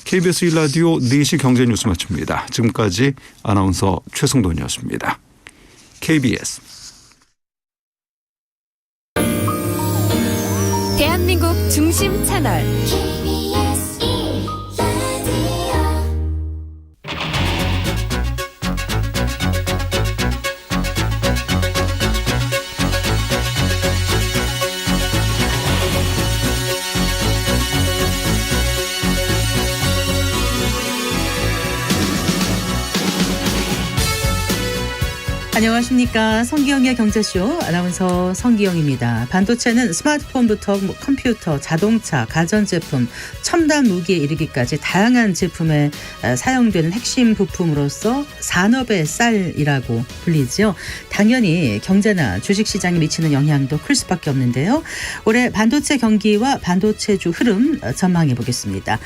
KBS 1라디오 4시 경제뉴스 마칩니다. 지금까지 아나운서 최승돈이었습니다. KBS 대한민국 중심 채널 안녕하십니까. 성기영의 경제쇼 아나운서 성기영입니다. 반도체는 스마트폰부터 컴퓨터, 자동차, 가전제품, 첨단 무기에 이르기까지 다양한 제품에 사용되는 핵심 부품으로서 산업의 쌀이라고 불리죠. 당연히 경제나 주식시장에 미치는 영향도 클 수밖에 없는데요. 올해 반도체 경기와 반도체주 흐름 전망해 보겠습니다.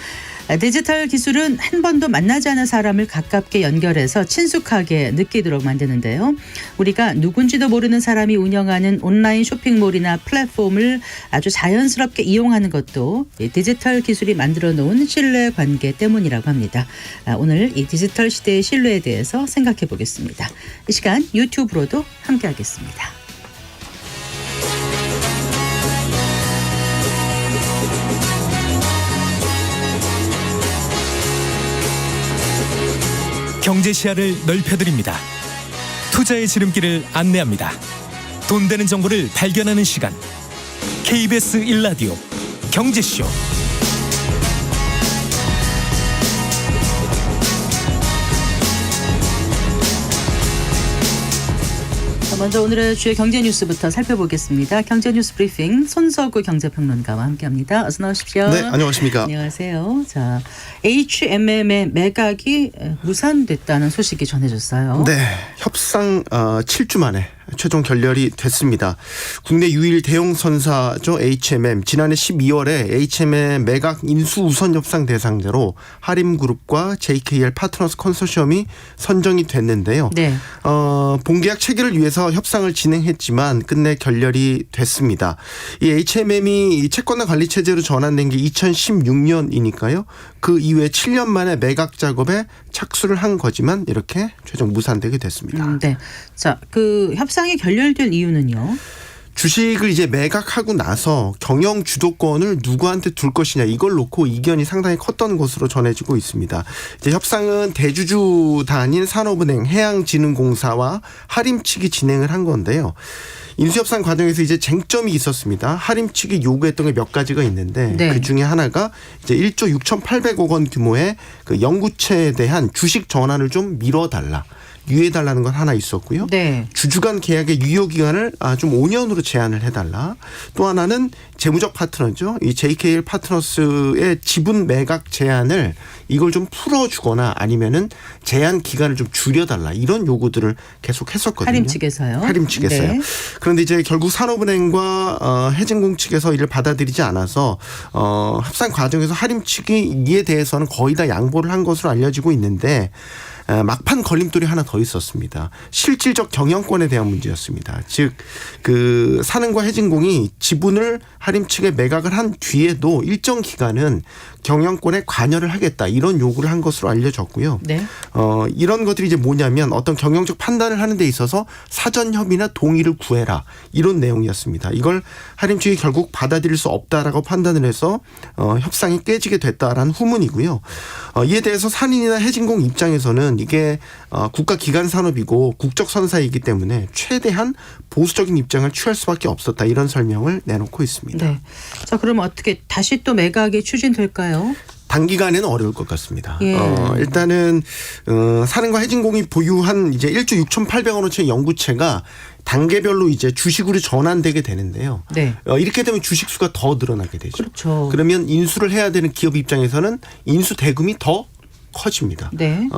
디지털 기술은 한 번도 만나지 않은 사람을 가깝게 연결해서 친숙하게 느끼도록 만드는데요. 우리가 누군지도 모르는 사람이 운영하는 온라인 쇼핑몰이나 플랫폼을 아주 자연스럽게 이용하는 것도 디지털 기술이 만들어 놓은 신뢰 관계 때문이라고 합니다. 오늘 이 디지털 시대의 신뢰에 대해서 생각해 보겠습니다. 이 시간 유튜브로도 함께하겠습니다. 경제 시야를 넓혀드립니다. 투자의 지름길을 안내합니다. 돈 되는 정보를 발견하는 시간. KBS 1라디오 경제쇼. 먼저 오늘의 주요 경제 뉴스부터 살펴보겠습니다. 경제 뉴스 브리핑 손석구 경제평론가와 함께합니다. 어서 나오십시오. 네, 안녕하십니까. 안녕하세요. 자, HMM의 매각이 무산됐다는 소식이 전해졌어요. 네, 협상 7주 만에 최종 결렬이 됐습니다. 국내 유일 대형 선사죠, HMM. 지난해 12월에 HMM 매각 인수 우선 협상 대상자로 하림그룹과 JKL 파트너스 컨소시엄이 선정이 됐는데요. 네. 본계약 체결을 위해서 협상을 진행했지만 끝내 결렬이 됐습니다. 이 HMM이 채권화 관리 체제로 전환된 게 2016년이니까요. 그 이후에 7년 만에 매각 작업에 착수를 한 거지만 이렇게 최종 무산되게 됐습니다. 네. 자, 그 협상이 결렬될 이유는요? 주식을 이제 매각하고 나서 경영 주도권을 누구한테 둘 것이냐 이걸 놓고 이견이 상당히 컸던 것으로 전해지고 있습니다. 이제 협상은 대주주 단인 산업은행, 해양진흥공사와 하림 측이 진행을 한 건데요. 인수협상 과정에서 이제 쟁점이 있었습니다. 하림 측이 요구했던 게 몇 가지가 있는데 네. 그 중에 하나가 이제 1조 6,800억 원 규모의 그 영구채에 대한 주식 전환을 좀 미뤄달라. 유예해달라는 건 하나 있었고요. 네. 주주간 계약의 유효기간을 좀 5년으로 제한을 해달라. 또 하나는 재무적 파트너죠. 이 JKL 파트너스의 지분 매각 제한을 이걸 좀 풀어주거나 아니면은 제한 기간을 좀 줄여달라. 이런 요구들을 계속 했었거든요. 하림 측에서요. 하림 측에서요. 네. 그런데 이제 결국 산업은행과 해진공 측에서 이를 받아들이지 않아서 협상 과정에서 하림 측이 이에 대해서는 거의 다 양보를 한 것으로 알려지고 있는데 막판 걸림돌이 하나 더 있었습니다. 실질적 경영권에 대한 문제였습니다. 즉 그 산은과 해진공이 지분을 하림 측에 매각을 한 뒤에도 일정 기간은 경영권에 관여를 하겠다 이런 요구를 한 것으로 알려졌고요. 네. 이런 것들이 이제 뭐냐면 어떤 경영적 판단을 하는 데 있어서 사전 협의나 동의를 구해라 이런 내용이었습니다. 이걸 하림 측이 결국 받아들일 수 없다라고 판단을 해서 협상이 깨지게 됐다라는 후문이고요. 이에 대해서 산인이나 해진공 입장에서는 이게 국가 기관 산업이고 국적 선사이기 때문에 최대한 보수적인 입장을 취할 수밖에 없었다 이런 설명을 내놓고 있습니다. 네. 자, 그럼 어떻게 다시 또 매각이 추진될까요? 단기간에는 어려울 것 같습니다. 예. 일단은 산은과 해진공이 보유한 이제 1조 6,800억 원어치의 영구채가 단계별로 이제 주식으로 전환되게 되는데요. 네. 이렇게 되면 주식 수가 더 늘어나게 되죠. 그렇죠. 그러면 인수를 해야 되는 기업 입장에서는 인수 대금이 더 커집니다. 네.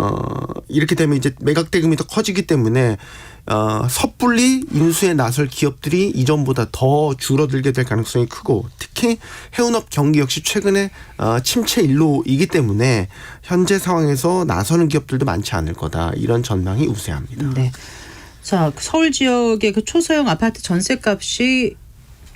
이렇게 되면 이제 매각 대금이 더 커지기 때문에 섣불리 인수에 나설 기업들이 이전보다 더 줄어들게 될 가능성이 크고 특히 해운업 경기 역시 최근에 침체 일로이기 때문에 현재 상황에서 나서는 기업들도 많지 않을 거다 이런 전망이 우세합니다. 네. 자, 서울 지역의 그 초소형 아파트 전세값이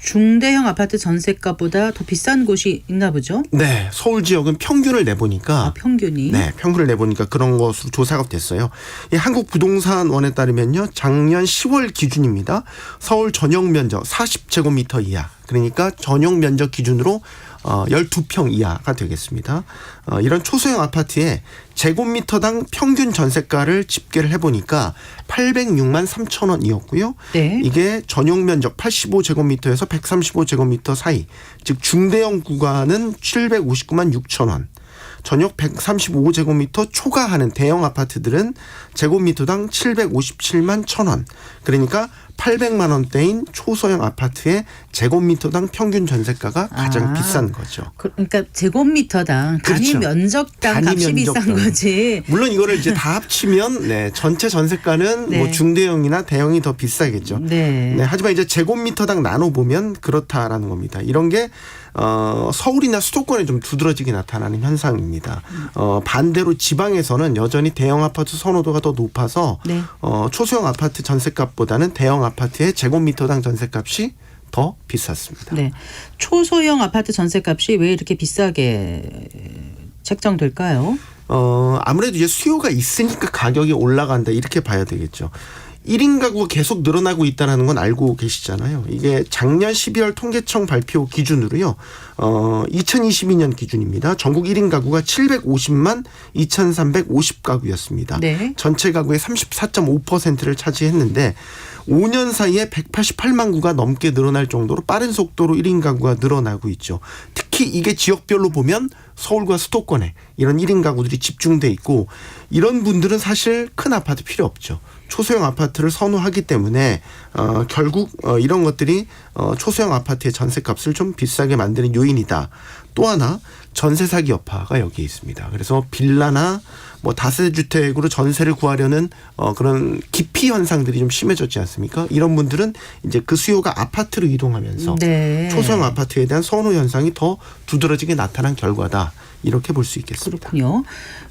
중대형 아파트 전세가보다 더 비싼 곳이 있나 보죠? 네, 서울 지역은 평균을 내보니까 평균이. 네, 평균을 내보니까 그런 것으로 조사가 됐어요. 이 한국부동산원에 따르면요, 작년 10월 기준입니다. 서울 전용 면적 40제곱미터 이하, 그러니까 전용 면적 기준으로 12평 이하가 되겠습니다. 이런 초소형 아파트에 제곱미터당 평균 전세가를 집계를 해보니까 806만 3천 원이었고요. 네. 이게 전용 면적 85제곱미터에서 135제곱미터 사이, 즉 중대형 구간은 759만 6천 원. 전역 135제곱미터 초과하는 대형 아파트들은 제곱미터당 757만 1,000원. 그러니까 800만 원대인 초소형 아파트의 제곱미터당 평균 전세가가 가장 비싼 거죠. 그러니까 제곱미터당 단위 그렇죠. 면적당 단위 값이 비싼 면적당. 거지. 물론 이거를 이제 다 합치면 네, 전체 전세가는 네. 뭐 중대형이나 대형이 더 비싸겠죠. 네. 네, 하지만 이제 제곱미터당 나눠 보면 그렇다라는 겁니다. 이런 게 서울이나 수도권에 좀 두드러지게 나타나는 현상입니다. 반대로 지방에서는 여전히 대형 아파트 선호도가 더 높아서 네. 초소형 아파트 전세값보다는 대형 아파트의 제곱미터당 전세값이 더 비쌌습니다. 네. 초소형 아파트 전세값이 왜 이렇게 비싸게 책정될까요? 아무래도 이제 수요가 있으니까 가격이 올라간다 이렇게 봐야 되겠죠. 1인 가구가 계속 늘어나고 있다는 건 알고 계시잖아요. 이게 작년 12월 통계청 발표 기준으로요. 2022년 기준입니다. 전국 1인 가구가 750만 2,350가구였습니다. 네. 전체 가구의 34.5%를 차지했는데 5년 사이에 188만 구가 넘게 늘어날 정도로 빠른 속도로 1인 가구가 늘어나고 있죠. 특히 이게 지역별로 보면 서울과 수도권에 이런 1인 가구들이 집중돼 있고, 이런 분들은 사실 큰 아파트 필요 없죠. 초소형 아파트를 선호하기 때문에 결국 이런 것들이 초소형 아파트의 전세값을 좀 비싸게 만드는 요인이다. 또 하나 전세 사기 여파가 여기에 있습니다. 그래서 빌라나 뭐 다세주택으로 전세를 구하려는 그런 기피 현상들이 좀 심해졌지 않습니까? 이런 분들은 이제 그 수요가 아파트로 이동하면서 네. 초소형 아파트에 대한 선호 현상이 더 두드러지게 나타난 결과다. 이렇게 볼 수 있겠습니다. 그렇군요.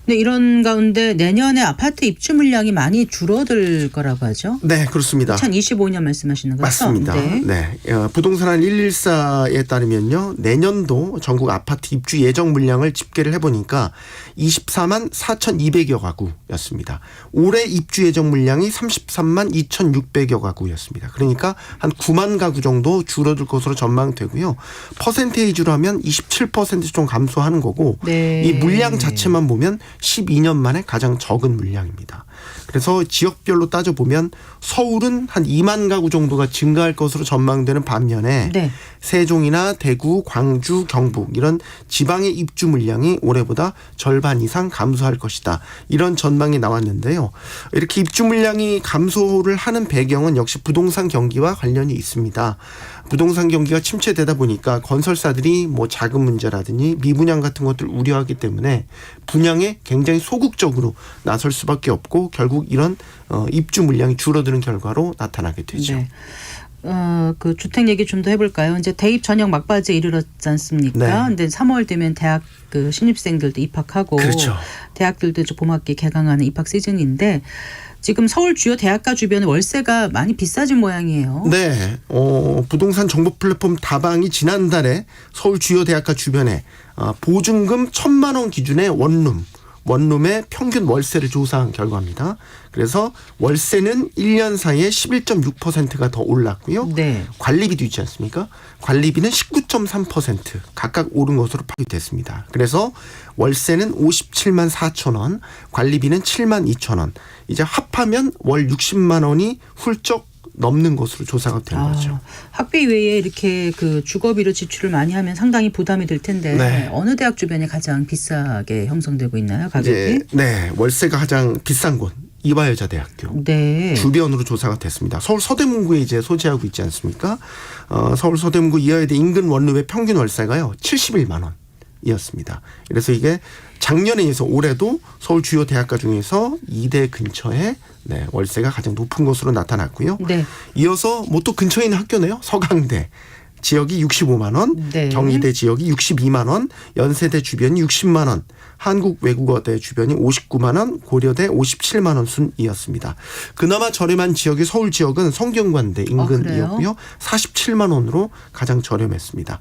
근데 이런 가운데 내년에 아파트 입주 물량이 많이 줄어들 거라고 하죠. 네, 그렇습니다. 2025년 말씀하시는 거죠? 맞습니다. 네. 부동산한 114에 따르면요, 내년도 전국 아파트 입주 예정 물량을 집계를 해보니까 24만 4,200여 가구였습니다. 올해 입주 예정 물량이 33만 2,600여 가구였습니다. 그러니까 한 9만 가구 정도 줄어들 것으로 전망되고요. 퍼센테이지로 하면 27% 좀 감소하는 거고, 네. 이 물량 자체만 보면 12년 만에 가장 적은 물량입니다. 그래서 지역별로 따져보면 서울은 한 2만 가구 정도가 증가할 것으로 전망되는 반면에 네. 세종이나 대구, 광주, 경북 이런 지방의 입주 물량이 올해보다 절반 이상 감소할 것이다. 이런 전망이 나왔는데요. 이렇게 입주 물량이 감소를 하는 배경은 역시 부동산 경기와 관련이 있습니다. 부동산 경기가 침체되다 보니까 건설사들이 뭐 자금 문제라든지 미분양 같은 것들을 우려하기 때문에 분양에 굉장히 소극적으로 나설 수밖에 없고, 결국 이런 입주 물량이 줄어드는 결과로 나타나게 되죠. 네. 그 주택 얘기 좀 더 해볼까요? 이제 대입 전형 막바지에 이르렀지 않습니까? 네. 근데 3월 되면 대학 그 신입생들도 입학하고, 그렇죠. 대학들도 이제 봄학기 개강하는 입학 시즌인데, 지금 서울 주요 대학가 주변에 월세가 많이 비싸진 모양이에요. 네, 부동산 정보 플랫폼 다방이 지난달에 서울 주요 대학가 주변에 보증금 1,000만 원 기준의 원룸의 평균 월세를 조사한 결과입니다. 그래서 월세는 1년 사이에 11.6%가 더 올랐고요. 네. 관리비도 있지 않습니까? 관리비는 19.3% 각각 오른 것으로 파악됐습니다. 그래서 월세는 57만 4천 원, 관리비는 7만 2천 원. 이제 합하면 월 60만 원이 훌쩍 넘는 것으로 조사가 된 거죠. 학비 외에 이렇게 그 주거비로 지출을 많이 하면 상당히 부담이 될 텐데, 네. 어느 대학 주변에 가장 비싸게 형성되고 있나요, 가격이? 네, 월세가 가장 비싼 곳 이화여자대학교 네. 주변으로 조사가 됐습니다. 서울 서대문구에 이제 소재하고 있지 않습니까? 서울 서대문구 이화여대 인근 원룸의 평균 월세가요 71만 원이었습니다. 그래서 이게 작년에 이어서 올해도 서울 주요 대학가 중에서 2대 근처에 월세가 가장 높은 것으로 나타났고요. 네. 이어서 뭐 또 근처에 있는 학교네요. 서강대. 지역이 65만 원, 네. 경희대 지역이 62만 원, 연세대 주변이 60만 원, 한국외국어대 주변이 59만 원, 고려대 57만 원 순이었습니다. 그나마 저렴한 지역이 서울 지역은 성균관대 인근이었고요. 47만 원으로 가장 저렴했습니다.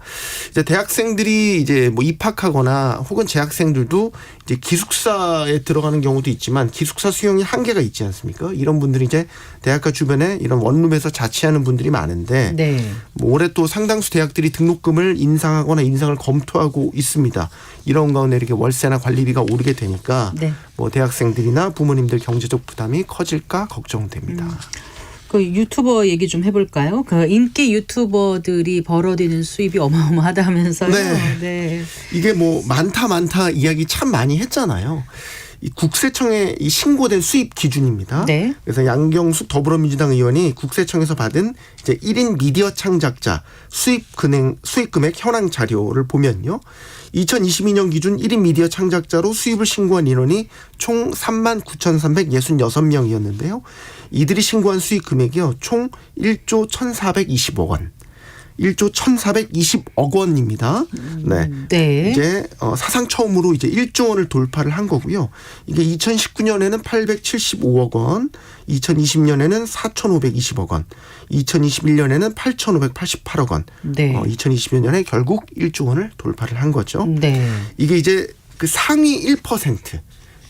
이제 대학생들이 이제 뭐 입학하거나 혹은 재학생들도 이제 기숙사에 들어가는 경우도 있지만 기숙사 수용이 한계가 있지 않습니까? 이런 분들이 이제 대학가 주변에 이런 원룸에서 자취하는 분들이 많은데 네. 뭐 올해 또 상당수 대학들이 등록금을 인상하거나 인상을 검토하고 있습니다. 이런 가운데 이렇게 월세나 관리비가 오르게 되니까 네. 뭐 대학생들이나 부모님들 경제적 부담이 커질까 걱정됩니다. 그 유튜버 얘기 좀 해볼까요? 그 인기 유튜버들이 벌어들이는 수입이 어마어마하다면서요. 네. 네. 이게 뭐 많다 이야기 참 많이 했잖아요. 이 국세청에 이 신고된 수입 기준입니다. 네. 그래서 양경숙 더불어민주당 의원이 국세청에서 받은 이제 1인 미디어 창작자 수입 금액 현황 자료를 보면요. 2022년 기준 1인 미디어 창작자로 수입을 신고한 인원이 총 39,366명이었는데요. 이들이 신고한 수입 금액이요. 총 1조 1,420억 원. 1조 1,420억 원입니다. 네. 네. 이제 사상 처음으로 이제 1조 원을 돌파를 한 거고요. 이게 2019년에는 875억 원, 2020년에는 4,520억 원, 2021년에는 8,588억 원. 네. 2020년에 결국 1조 원을 돌파를 한 거죠. 네. 이게 이제 그 상위 1%.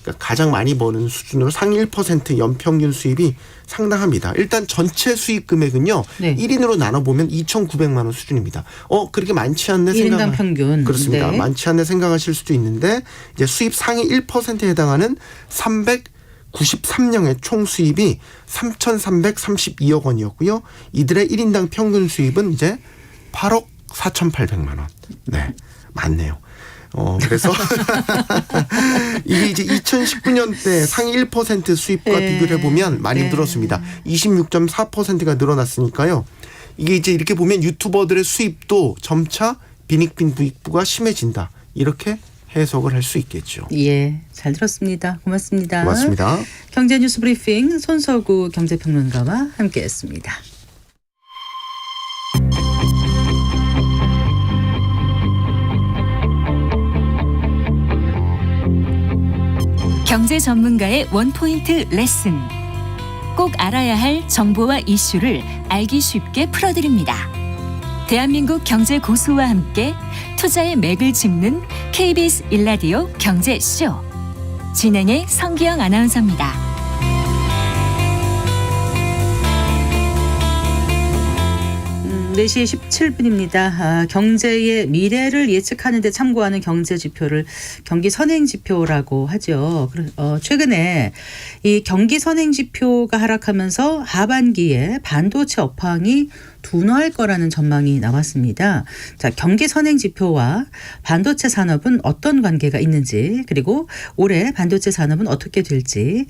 그러니까 가장 많이 버는 수준으로 상위 1% 연평균 수입이 상당합니다. 일단 전체 수입 금액은요. 네. 1인으로 나눠보면 2,900만 원 수준입니다. 그렇게 많지 않네 1인당 평균. 그렇습니다. 네. 많지 않네 생각하실 수도 있는데 이제 수입 상위 1%에 해당하는 393명의 총 수입이 3,332억 원이었고요. 이들의 1인당 평균 수입은 이제 8억 4,800만 원. 네. 많네요. 그래서 이게 이제 2019년 때 상위 1% 수입과 비교를 해보면 많이 늘었습니다. 26.4%가 늘어났으니까요. 이게 이제 이렇게 보면 유튜버들의 수입도 점차 빈익빈 부익부가 심해진다. 이렇게 해석을 할 수 있겠죠. 예, 잘 들었습니다. 고맙습니다. 고맙습니다. 경제뉴스 브리핑 손석구 경제평론가와 함께했습니다. 경제 전문가의 원포인트 레슨. 꼭 알아야 할 정보와 이슈를 알기 쉽게 풀어드립니다. 대한민국 경제 고수와 함께 투자의 맥을 짚는 KBS 1라디오 경제쇼. 진행의 성기영 아나운서입니다. 4시 17분입니다. 경제의 미래를 예측하는 데 참고하는 경제 지표를 경기 선행 지표라고 하죠. 최근에 이 경기 선행 지표가 하락하면서 하반기에 반도체 업황이 둔화할 거라는 전망이 나왔습니다. 자, 경기 선행 지표와 반도체 산업은 어떤 관계가 있는지, 그리고 올해 반도체 산업은 어떻게 될지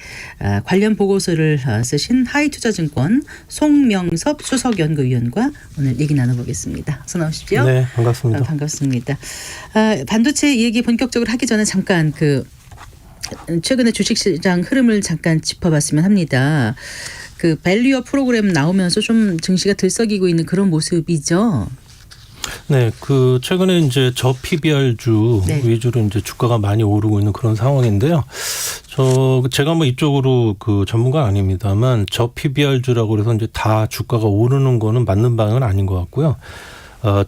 관련 보고서를 쓰신 하이투자증권 송명섭 수석연구위원과 오늘 얘기 나눠보겠습니다. 어서 나오십시오. 네, 반갑습니다. 반갑습니다. 반도체 얘기 본격적으로 하기 전에 잠깐 최근에 주식시장 흐름을 잠깐 짚어봤으면 합니다. 그 밸류업 프로그램 나오면서 좀 증시가 들썩이고 있는 그런 모습이죠. 네, 최근에 이제 저PBR주 네. 위주로 이제 주가가 많이 오르고 있는 그런 상황인데요. 제가 뭐 이쪽으로 전문가 아닙니다만 저PBR주라고 그래서 이제 다 주가가 오르는 거는 맞는 방향은 아닌 것 같고요.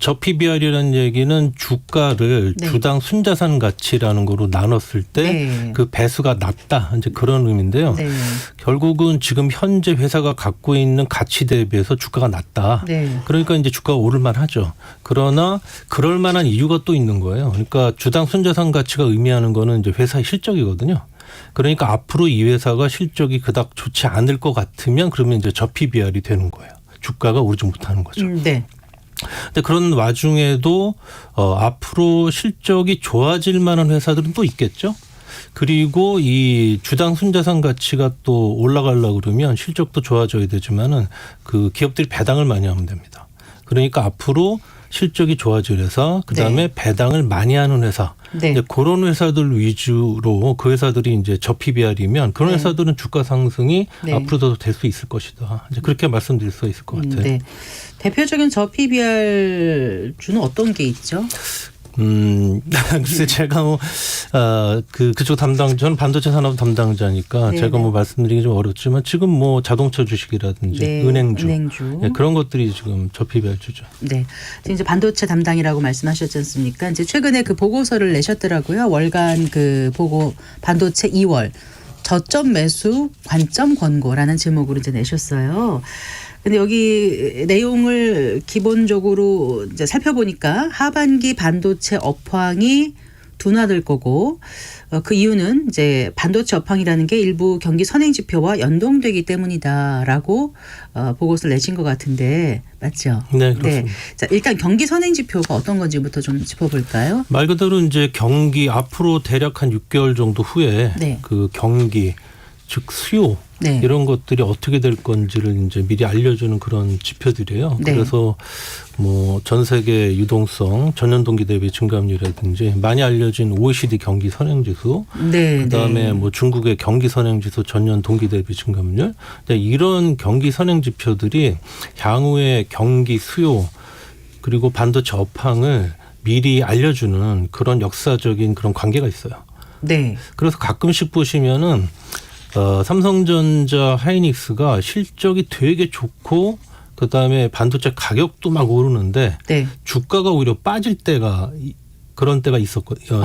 저PBR이라는 얘기는 주가를 네. 주당 순자산 가치라는 거로 나눴을 때 그 네. 배수가 낮다. 이제 그런 의미인데요. 네. 결국은 지금 현재 회사가 갖고 있는 가치 대비해서 주가가 낮다. 네. 그러니까 이제 주가가 오를만 하죠. 그러나 그럴 만한 이유가 또 있는 거예요. 그러니까 주당 순자산 가치가 의미하는 거는 이제 회사의 실적이거든요. 그러니까 앞으로 이 회사가 실적이 그닥 좋지 않을 것 같으면 그러면 이제 저PBR이 되는 거예요. 주가가 오르지 못하는 거죠. 네. 근데 그런 와중에도 앞으로 실적이 좋아질 만한 회사들은 또 있겠죠. 그리고 이 주당 순자산 가치가 또 올라가려고 그러면 실적도 좋아져야 되지만은 그 기업들이 배당을 많이 하면 됩니다. 그러니까 앞으로 실적이 좋아질 회사, 그다음에 네. 배당을 많이 하는 회사 네. 이제 그런 회사들 위주로 그 회사들이 이제 저PBR이면 그런 네. 회사들은 주가 상승이 네. 앞으로도 될 수 있을 것이다. 이제 그렇게 말씀드릴 수 있을 것 같아요. 네. 대표적인 저PBR 주는 어떤 게 있죠? 글쎄 제가 그쪽 저는 반도체 산업 담당자니까 네, 제가 네. 말씀드리기 좀 어렵지만 지금 자동차 주식이라든지 네, 은행주 은행주. 그런 것들이 지금 저PBR주죠. 네. 지금 이제 반도체 담당이라고 말씀하셨지 않습니까? 이제 최근에 그 보고서를 내셨더라고요. 월간 그 보고 반도체 2월 저점 매수 관점 권고라는 제목으로 이제 내셨어요. 근데 여기 내용을 기본적으로 이제 살펴보니까 하반기 반도체 업황이 둔화될 거고 그 이유는 이제 반도체 업황이라는 게 일부 경기 선행 지표와 연동되기 때문이다라고 보고서를 내신 것 같은데 맞죠? 네, 그렇습니다. 자, 일단 경기 선행 지표가 어떤 건지부터 좀 짚어볼까요? 말 그대로 이제 경기 앞으로 대략 한 6개월 정도 후에 네. 그 경기 즉 수요 네. 이런 것들이 어떻게 될 건지를 이제 미리 알려주는 그런 지표들이에요. 네. 그래서 전 세계 유동성 전년 동기 대비 증감률이라든지 많이 알려진 OECD 경기 선행지수, 네. 그다음에 네. 중국의 경기 선행지수 전년 동기 대비 증감률, 이런 경기 선행 지표들이 향후의 경기 수요 그리고 반도체 업황을 미리 알려주는 그런 역사적인 그런 관계가 있어요. 네. 그래서 가끔씩 보시면은 삼성전자 하이닉스가 실적이 되게 좋고 그다음에 반도체 가격도 막 오르는데 네. 주가가 오히려 빠질 때가 그런 때가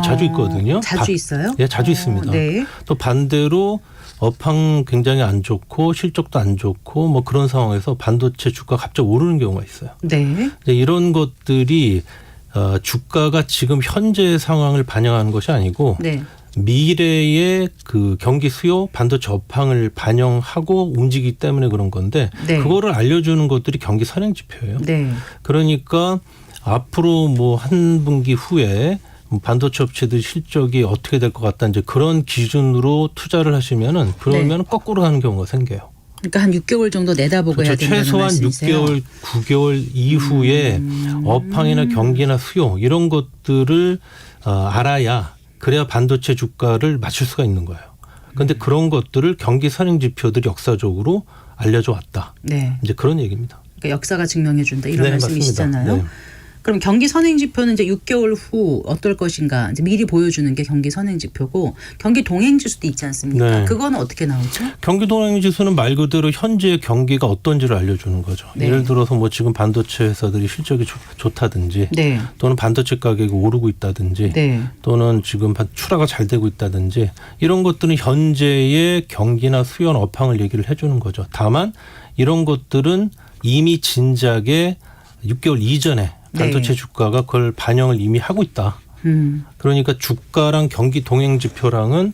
자주 있거든요. 자주 있어요? 예, 자주 있습니다. 네. 또 반대로 업황 굉장히 안 좋고 실적도 안 좋고 그런 상황에서 반도체 주가 갑자기 오르는 경우가 있어요. 네. 이제 이런 것들이 주가가 지금 현재 상황을 반영하는 것이 아니고 네. 미래의 그 경기 수요 반도체 업황을 반영하고 움직이기 때문에 그런 건데 네. 그거를 알려주는 것들이 경기 선행 지표예요. 네. 그러니까 앞으로 한 분기 후에 반도체 업체들 실적이 어떻게 될 것 같다 이제 그런 기준으로 투자를 하시면은 그러면 거꾸로 가는 경우가 생겨요. 그러니까 한 6개월 정도 내다보고 해야 된다는 최소한 말씀이세요? 6개월, 9개월 이후에 업황이나 경기나 수요 이런 것들을 알아야 그래야 반도체 주가를 맞출 수가 있는 거예요. 그런데 그런 것들을 경기 선행 지표들이 역사적으로 알려줘 왔다. 네. 이제 그런 얘기입니다. 그러니까 역사가 증명해 준다 이런 네, 말씀이시잖아요. 맞습니다. 네. 그럼 경기 선행 지표는 이제 6개월 후 어떨 것인가 이제 미리 보여주는 게 경기 선행 지표고 경기 동행 지수도 있지 않습니까? 네. 그거는 어떻게 나오죠? 경기 동행 지수는 말 그대로 현재 경기가 어떤지를 알려주는 거죠. 네. 예를 들어서 지금 반도체 회사들이 실적이 좋다든지 네. 또는 반도체 가격이 오르고 있다든지 네. 또는 지금 출하가 잘 되고 있다든지 이런 것들은 현재의 경기나 수요 업황을 얘기를 해주는 거죠. 다만 이런 것들은 이미 진작에 6개월 이전에 반도체 네. 주가가 그걸 반영을 이미 하고 있다. 그러니까 주가랑 경기 동행 지표랑은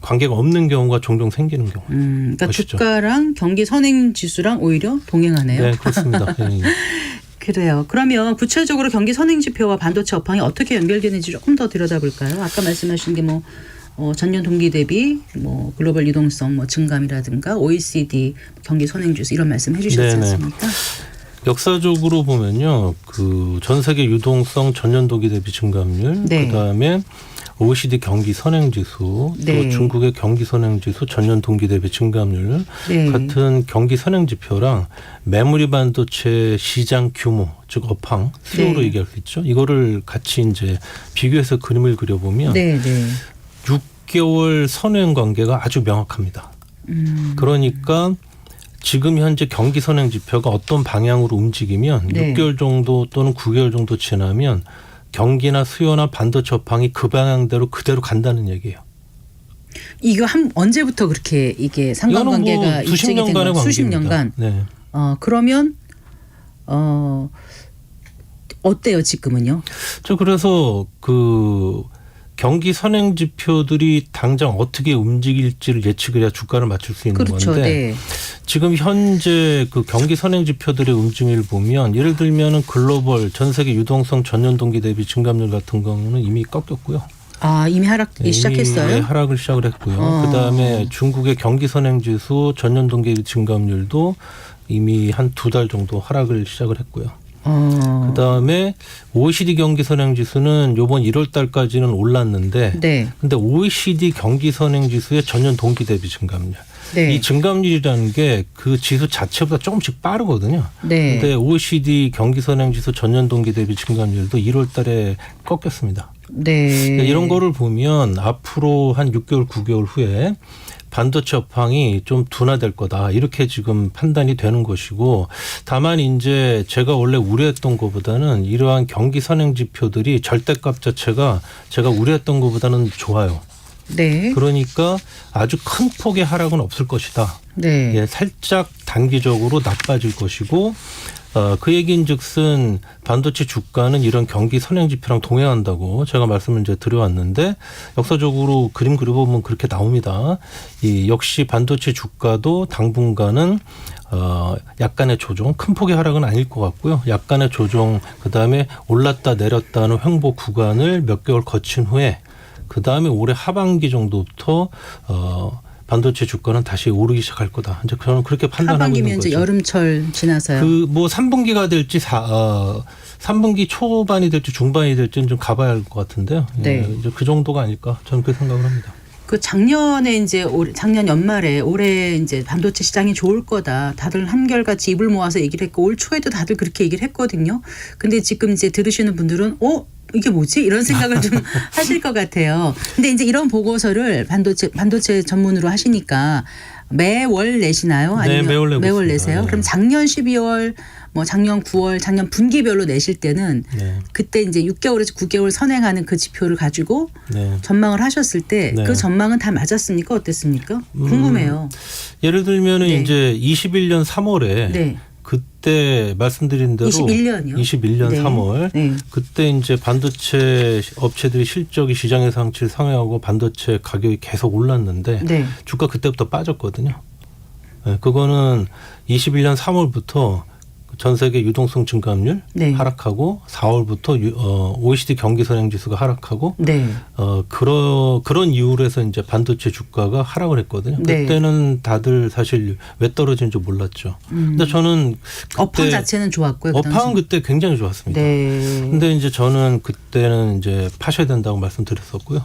관계가 없는 경우가 종종 생기는 경우. 그러니까 것이죠. 주가랑 경기 선행 지수랑 오히려 동행하네요. 네, 그렇습니다. 네. 그래요. 그러면 구체적으로 경기 선행 지표와 반도체 업황이 어떻게 연결되는지 조금 더 들여다볼까요? 아까 말씀하신 게 전년 동기 대비 글로벌 유동성 증감이라든가 OECD 경기 선행지수 이런 말씀 해주셨지 네네. 않습니까? 역사적으로 보면요, 전 세계 유동성 전년 동기 대비 증감률, 네. 그다음에 OECD 경기 선행지수, 네. 또 중국의 경기 선행지수 전년 동기 대비 증감률 네. 같은 경기 선행지표랑 메모리 반도체 시장 규모, 즉 업황, 수요로 네. 얘기할 수 있죠. 이거를 같이 이제 비교해서 그림을 그려보면 네, 네. 6개월 선행 관계가 아주 명확합니다. 그러니까 지금 현재 경기 선행 지표가 어떤 방향으로 움직이면 네. 6개월 정도 또는 9개월 정도 지나면 경기나 수요나 반도체 업황이 그 방향대로 그대로 간다는 얘기예요. 이거 언제부터 그렇게 이게 상관관계가 수십 입증이 된 년간의 거예요? 수십 관계입니다. 년간. 네. 그러면 어때요 지금은요? 그래서 경기 선행 지표들이 당장 어떻게 움직일지를 예측을 해야 주가를 맞출 수 있는 그렇죠. 건데 네. 지금 현재 경기 선행 지표들의 움직임을 보면 예를 들면은 글로벌 전 세계 유동성 전년 동기 대비 증감률 같은 경우는 이미 꺾였고요. 이미 하락이 시작했어요? 이미 하락을 시작을 했고요. 그다음에 중국의 경기 선행 지수 전년 동기 증감률도 이미 한 2달 정도 하락을 시작을 했고요. 그다음에 OECD 경기 선행 지수는 요번 1월 달까지는 올랐는데 네. 근데 OECD 경기 선행 지수의 전년 동기 대비 증감률. 네. 이 증감률이라는 게 그 지수 자체보다 조금씩 빠르거든요. 네. 근데 OECD 경기 선행 지수 전년 동기 대비 증감률도 1월 달에 꺾였습니다. 네. 이런 거를 보면 앞으로 한 6개월, 9개월 후에 반도체 업황이 좀 둔화될 거다. 이렇게 지금 판단이 되는 것이고 다만 이제 제가 원래 우려했던 것보다는 이러한 경기 선행 지표들이 절대값 자체가 제가 우려했던 것보다는 좋아요. 네. 그러니까 아주 큰 폭의 하락은 없을 것이다. 네. 예, 살짝 단기적으로 나빠질 것이고 그 얘기인즉슨 반도체 주가는 이런 경기 선행 지표랑 동행한다고 제가 말씀을 이제 드려왔는데 역사적으로 그림 그려보면 그렇게 나옵니다. 이 역시 반도체 주가도 당분간은 약간의 조정, 큰 폭의 하락은 아닐 것 같고요. 약간의 조정, 그 다음에 올랐다 내렸다 하는 횡보 구간을 몇 개월 거친 후에 그 다음에 올해 하반기 정도부터 반도체 주가는 다시 오르기 시작할 거다. 이제 저는 그렇게 판단하고 하반기면 있는 이제 거죠. 여름철 지나서요. 그 뭐 3분기가 될지 3분기 초반이 될지 중반이 될지는 좀 가봐야 할 것 같은데요. 네. 예, 이제 그 정도가 아닐까 저는 그렇게 생각을 합니다. 그 작년에 이제 작년 연말에 올해 이제 반도체 시장이 좋을 거다. 다들 한결같이 입을 모아서 얘기를 했고 올 초에도 다들 그렇게 얘기를 했거든요. 근데 지금 이제 들으시는 분들은 이게 뭐지? 이런 생각을 좀 하실 것 같아요. 근데 이제 이런 보고서를 반도체 전문으로 하시니까 매월 내시나요? 아니면 네, 매월 내고 매월 있습니다. 내세요? 네. 그럼 작년 12월, 뭐 작년 9월, 작년 분기별로 내실 때는 네. 그때 이제 6개월에서 9개월 선행하는 그 지표를 가지고 네. 전망을 하셨을 때 그 네. 전망은 다 맞았습니까? 어땠습니까? 궁금해요. 예를 들면은 네. 이제 21년 3월에 네. 그때 말씀드린 대로 21년이요? 21년 네. 3월 네. 그때 이제 반도체 업체들이 실적이 시장의 상치를 상회하고 반도체 가격이 계속 올랐는데 네. 주가 그때부터 빠졌거든요. 네, 그거는 21년 3월부터 전 세계 유동성 증감률 네. 하락하고 4월부터 OECD 경기 선행 지수가 하락하고 네. 그런 이유로 해서 이제 반도체 주가가 하락을 했거든요. 네. 그때는 다들 사실 왜 떨어진 줄 몰랐죠. 근데 저는 그때 업황 자체는 좋았고요. 그 업황은 당시. 그때 굉장히 좋았습니다. 네. 근데 이제 저는 그때는 이제 파셔야 된다고 말씀드렸었고요.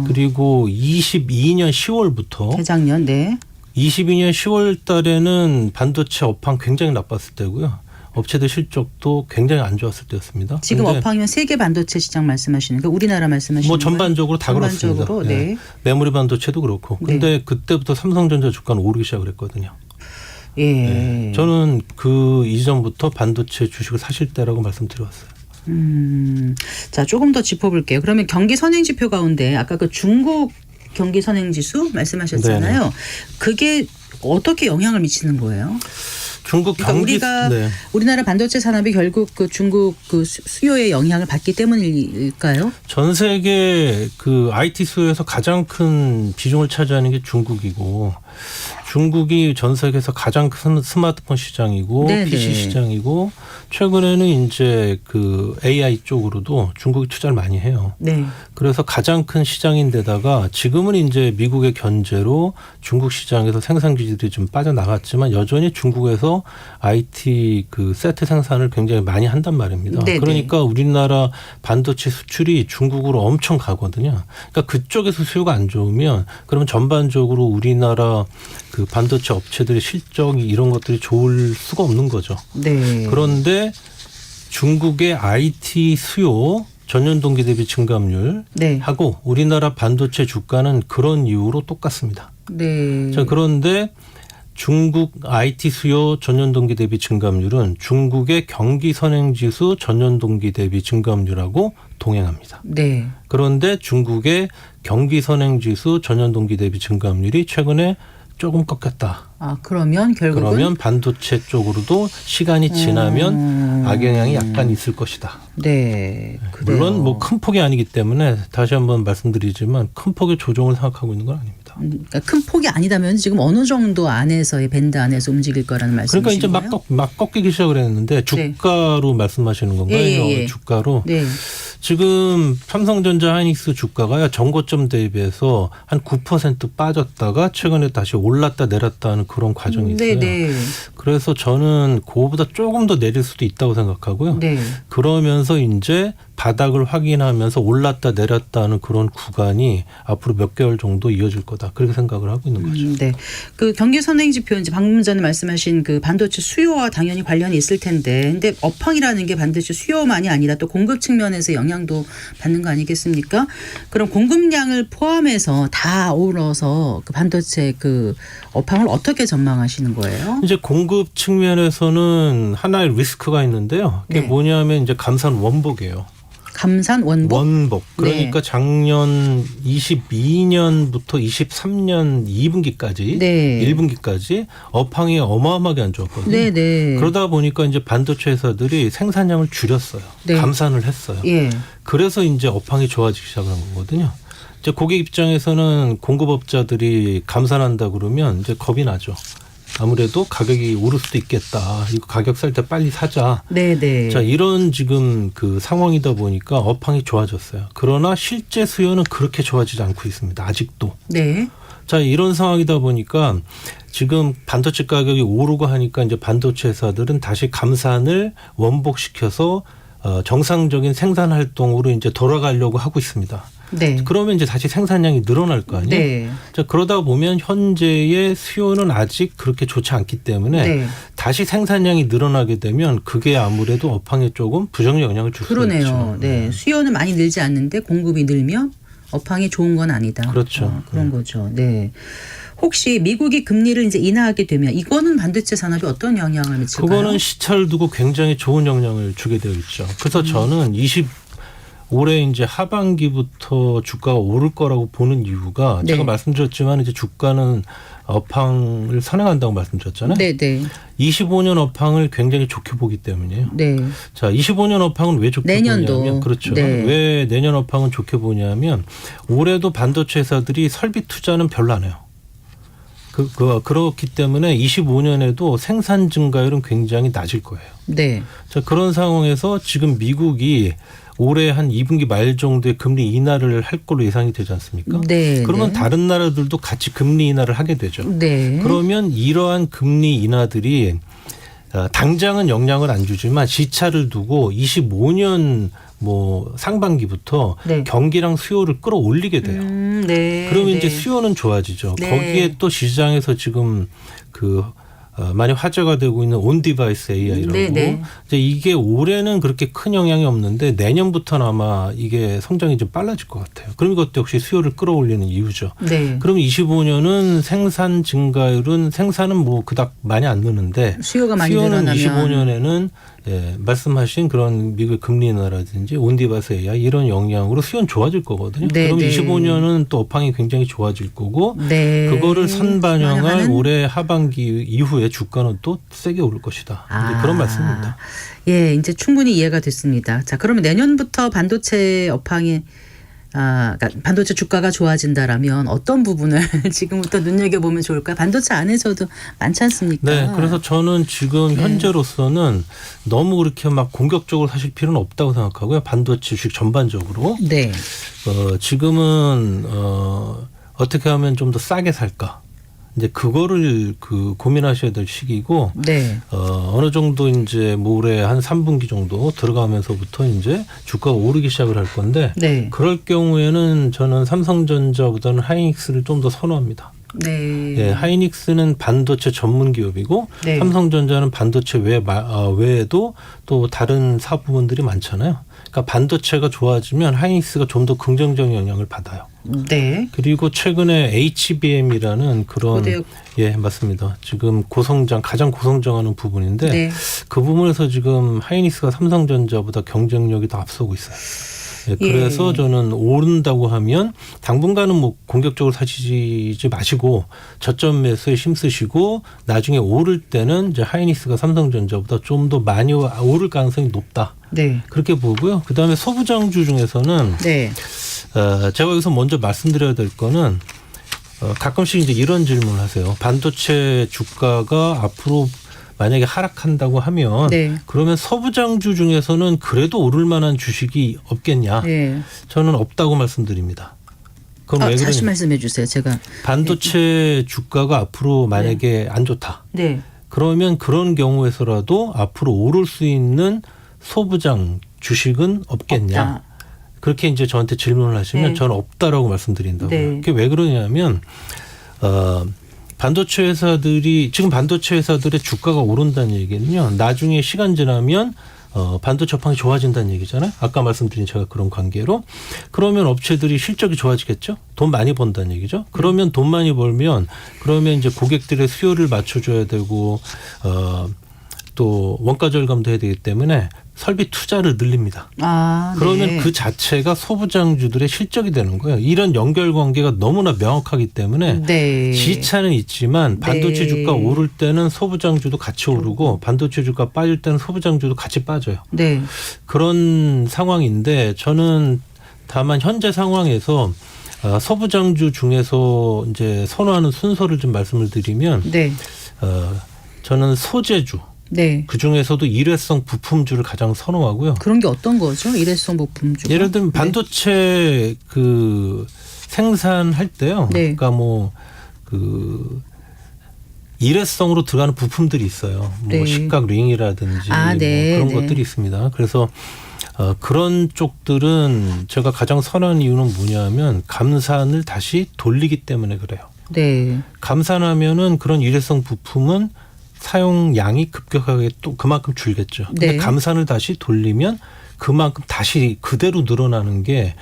그리고 22년 10월부터 재작년 네. 22년 10월 달에는 반도체 업황 굉장히 나빴을 때고요. 업체들 실적도 굉장히 안 좋았을 때였습니다. 지금 근데 업황이면 세계 반도체 시장 말씀하시는 거 우리나라 말씀하시는 뭐 거예요? 전반적으로 다 전반적으로, 그렇습니다. 네. 네. 메모리 반도체도 그렇고. 근데 그때부터 삼성전자 주가는 오르기 시작을 했거든요. 예. 네. 저는 그 이전부터 반도체 주식을 사실 때라고 말씀드렸어요. 자, 조금 더 짚어볼게요. 그러면 경기 선행 지표 가운데 아까 그 중국 경기 선행 지수 말씀하셨잖아요. 네네. 그게 어떻게 영향을 미치는 거예요? 중국 그러니까 경기 우리가 네. 우리나라 반도체 산업이 결국 그 중국 그 수요에 영향을 받기 때문일까요? 전 세계 그 IT 수요에서 가장 큰 비중을 차지하는 게 중국이고 중국이 전 세계에서 가장 큰 스마트폰 시장이고 네네. PC 시장이고 최근에는 이제 그 AI 쪽으로도 중국이 투자를 많이 해요. 네. 그래서 가장 큰 시장인데다가 지금은 이제 미국의 견제로 중국 시장에서 생산 기지들이 좀 빠져나갔지만 여전히 중국에서 IT 그 세트 생산을 굉장히 많이 한단 말입니다. 네네. 그러니까 우리나라 반도체 수출이 중국으로 엄청 가거든요. 그러니까 그쪽에서 수요가 안 좋으면 그러면 전반적으로 우리나라 그 반도체 업체들의 실적이 이런 것들이 좋을 수가 없는 거죠. 네. 그런데 중국의 IT 수요 전년 동기 대비 증감률 네. 하고 우리나라 반도체 주가는 그런 이유로 똑같습니다. 네. 자, 그런데 중국 IT 수요 전년 동기 대비 증감률은 중국의 경기 선행 지수 전년 동기 대비 증감률하고 동행합니다. 네. 그런데 중국의 경기 선행 지수 전년 동기 대비 증감률이 최근에 조금 꺾였다. 아, 그러면 결국은 그러면 반도체 쪽으로도 시간이 지나면 악영향이 약간 있을 것이다. 네. 그래요. 물론 뭐 큰 폭이 아니기 때문에 다시 한번 말씀드리지만 큰 폭의 조정을 생각하고 있는 건 아닙니다. 그러니까 큰 폭이 아니다면 지금 어느 정도 안에서의 밴드 안에서 움직일 거라는 그러니까 말씀이신 이제 거예요? 막 꺾이기 시작을 했는데 주가로 말씀하시는 건가요? 예. 주가로. 네. 지금 삼성전자 하이닉스 주가가요. 전고점 대비해서 한 9% 빠졌다가 최근에 다시 올랐다 내렸다 하는 그런 과정이 있어요. 네. 그래서 저는 그거보다 조금 더 내릴 수도 있다고 생각하고요. 네. 그러면서 이제 바닥을 확인하면서 올랐다 내렸다 하는 그런 구간이 앞으로 몇 개월 정도 이어질 거다. 그렇게 생각을 하고 있는 거죠. 네. 그 경기 선행 지표 이제 방금 전에 말씀하신 그 반도체 수요와 당연히 관련이 있을 텐데, 근데 업황이라는 게 반도체 수요만이 아니라 또 공급 측면에서 영향도 받는 거 아니겠습니까? 그럼 공급량을 포함해서 다 어우러서 그 반도체 그 업황을 어떻게 전망하시는 거예요? 이제 공급 측면에서는 하나의 리스크가 있는데요. 그게 네. 뭐냐면 이제 감산 원복이에요. 감산 원복. 원복. 그러니까 네. 작년 22년부터 23년 2분기까지 네. 1분기까지 업황이 어마어마하게 안 좋았거든요. 네. 그러다 보니까 이제 반도체 회사들이 생산량을 줄였어요. 네. 감산을 했어요. 예. 그래서 이제 업황이 좋아지기 시작한 거거든요. 이제 고객 입장에서는 공급업자들이 감산한다 그러면 이제 겁이 나죠. 아무래도 가격이 오를 수도 있겠다. 이거 가격 살 때 빨리 사자. 네. 자, 이런 지금 그 상황이다 보니까 업황이 좋아졌어요. 그러나 실제 수요는 그렇게 좋아지지 않고 있습니다. 아직도. 네. 자, 이런 상황이다 보니까 지금 반도체 가격이 오르고 하니까 이제 반도체 회사들은 다시 감산을 원복시켜서 정상적인 생산 활동으로 이제 돌아가려고 하고 있습니다. 네. 그러면 이제 다시 생산량이 늘어날 거 아니에요? 네. 자, 그러다 보면 현재의 수요는 아직 그렇게 좋지 않기 때문에 네. 다시 생산량이 늘어나게 되면 그게 아무래도 업황에 조금 부정적 영향을 줄 수 있죠. 그러네요. 네. 수요는 많이 늘지 않는데 공급이 늘면 업황이 좋은 건 아니다. 그렇죠. 그런 거죠. 네. 혹시 미국이 금리를 이제 인하하게 되면 이거는 반도체 산업에 어떤 영향을 미칠까요? 그거는 시차를 두고 굉장히 좋은 영향을 주게 되어 있죠. 그래서 저는 올해 이제 하반기부터 주가가 오를 거라고 보는 이유가 네. 제가 말씀드렸지만 이제 주가는 업황을 선행한다고 말씀드렸잖아요. 네. 25년 업황을 굉장히 좋게 보기 때문이에요. 네. 자, 25년 업황은 왜 좋게 내년도. 보냐면 그렇죠. 네. 왜 내년 업황은 좋게 보냐면 올해도 반도체 회사들이 설비 투자는 별로 안 해요. 그렇기 때문에 25년에도 생산 증가율은 굉장히 낮을 거예요. 네. 자, 그런 상황에서 지금 미국이 올해 한 2분기 말 정도에 금리 인하를 할 걸로 예상이 되지 않습니까? 네. 그러면 네. 다른 나라들도 같이 금리 인하를 하게 되죠. 네. 그러면 이러한 금리 인하들이 당장은 영향을 안 주지만 시차를 두고 25년 뭐 상반기부터 네. 경기랑 수요를 끌어올리게 돼요. 네. 그러면 네. 이제 수요는 좋아지죠. 네. 거기에 또 시장에서 지금 많이 화제가 되고 있는 온 디바이스 AI라고 네. 이제 이게 올해는 그렇게 큰 영향이 없는데 내년부터는 아마 이게 성장이 좀 빨라질 것 같아요. 그럼 이것도 역시 수요를 끌어올리는 이유죠. 네. 그럼 25년은 생산 증가율은 생산은 뭐 그닥 많이 안 느는데 수요가 많이 수요는 늘어나면 25년에는 말씀하신 그런 미국 금리 인하라든지 온 디바이스 AI 이런 영향으로 수요는 좋아질 거거든요. 네, 그럼 네. 25년은 또 업황이 굉장히 좋아질 거고 네. 그거를 선반영할 반영하는? 올해 하반기 이후에 주가는 또 세게 오를 것이다. 이제 그런 말씀입니다. 예, 이제 충분히 이해가 됐습니다. 자, 그러면 내년부터 반도체 업황이 그러니까 반도체 주가가 좋아진다라면 어떤 부분을 지금부터 눈여겨보면 좋을까요? 반도체 안에서도 많지 않습니까? 네, 그래서 저는 지금 현재로서는 너무 그렇게 막 공격적으로 사실 필요는 없다고 생각하고요. 반도체 주식 전반적으로. 네. 지금은 어떻게 하면 좀 더 싸게 살까? 이제 그거를 고민하셔야 될 시기고 네. 어느 정도 이제 올해 한 3분기 정도 들어가면서부터 이제 주가가 오르기 시작을 할 건데 네. 그럴 경우에는 저는 삼성전자보다는 하이닉스를 좀 더 선호합니다. 네. 예, 하이닉스는 반도체 전문 기업이고 네. 삼성전자는 반도체 외에도 또 다른 사업 부분들이 많잖아요. 그러니까 반도체가 좋아지면 하이닉스가 좀 더 긍정적인 영향을 받아요. 네. 그리고 최근에 HBM이라는 그런 고대역. 예, 맞습니다. 지금 가장 고성장하는 부분인데 네. 그 부분에서 지금 하이닉스가 삼성전자보다 경쟁력이 더 앞서고 있어요. 예, 그래서 저는 오른다고 하면 당분간은 뭐 공격적으로 사시지 마시고 저점 매수에 힘쓰시고 나중에 오를 때는 이제 하이닉스가 삼성전자보다 좀 더 많이 오를 가능성이 높다. 네. 그렇게 보고요. 그다음에 소부장주 중에서는 네. 제가 여기서 먼저 말씀드려야 될 거는 가끔씩 이제 이런 질문을 하세요. 반도체 주가가 앞으로 만약에 하락한다고 하면 네. 그러면 서부장주 중에서는 그래도 오를 만한 주식이 없겠냐? 네. 저는 없다고 말씀드립니다. 그럼 왜 다시 그러냐? 말씀해 주세요. 제가. 반도체 주가가 앞으로 만약에 안 좋다. 네. 그러면 그런 경우에서라도 앞으로 오를 수 있는 소부장 주식은 없겠냐? 없다. 그렇게 이제 저한테 질문을 하시면 네. 저는 없다라고 말씀드린다고요. 네. 그게 왜 그러냐면 반도체 회사들이 지금 반도체 회사들의 주가가 오른다는 얘기는요. 나중에 시간 지나면 반도체 업황이 좋아진다는 얘기잖아요. 아까 말씀드린 제가 그런 관계로. 그러면 업체들이 실적이 좋아지겠죠. 돈 많이 번다는 얘기죠. 그러면 돈 많이 벌면 그러면 이제 고객들의 수요를 맞춰줘야 되고 또 원가 절감도 해야 되기 때문에 설비 투자를 늘립니다. 그러면 네. 그 자체가 소부장주들의 실적이 되는 거예요. 이런 연결관계가 너무나 명확하기 때문에 네. 시차는 있지만 반도체 네. 주가 오를 때는 소부장주도 같이 오르고 반도체 주가 빠질 때는 소부장주도 같이 빠져요. 네. 그런 상황인데 저는 다만 현재 상황에서 소부장주 중에서 이제 선호하는 순서를 좀 말씀을 드리면 네. 저는 소재주 네. 그 중에서도 일회성 부품주를 가장 선호하고요. 그런 게 어떤 거죠? 일회성 부품주. 예를 들면 반도체 그 생산할 때요. 네. 그러니까 뭐 그 일회성으로 들어가는 부품들이 있어요. 뭐 네. 식각 링이라든지 네. 뭐 그런 네. 것들이 있습니다. 그래서 그런 쪽들은 제가 가장 선호하는 이유는 뭐냐면 감산을 다시 돌리기 때문에 그래요. 네. 감산하면은 그런 일회성 부품은 사용량이 급격하게 또 그만큼 줄겠죠. 근데 네. 감산을 다시 돌리면 그만큼 다시 그대로 늘어나는 게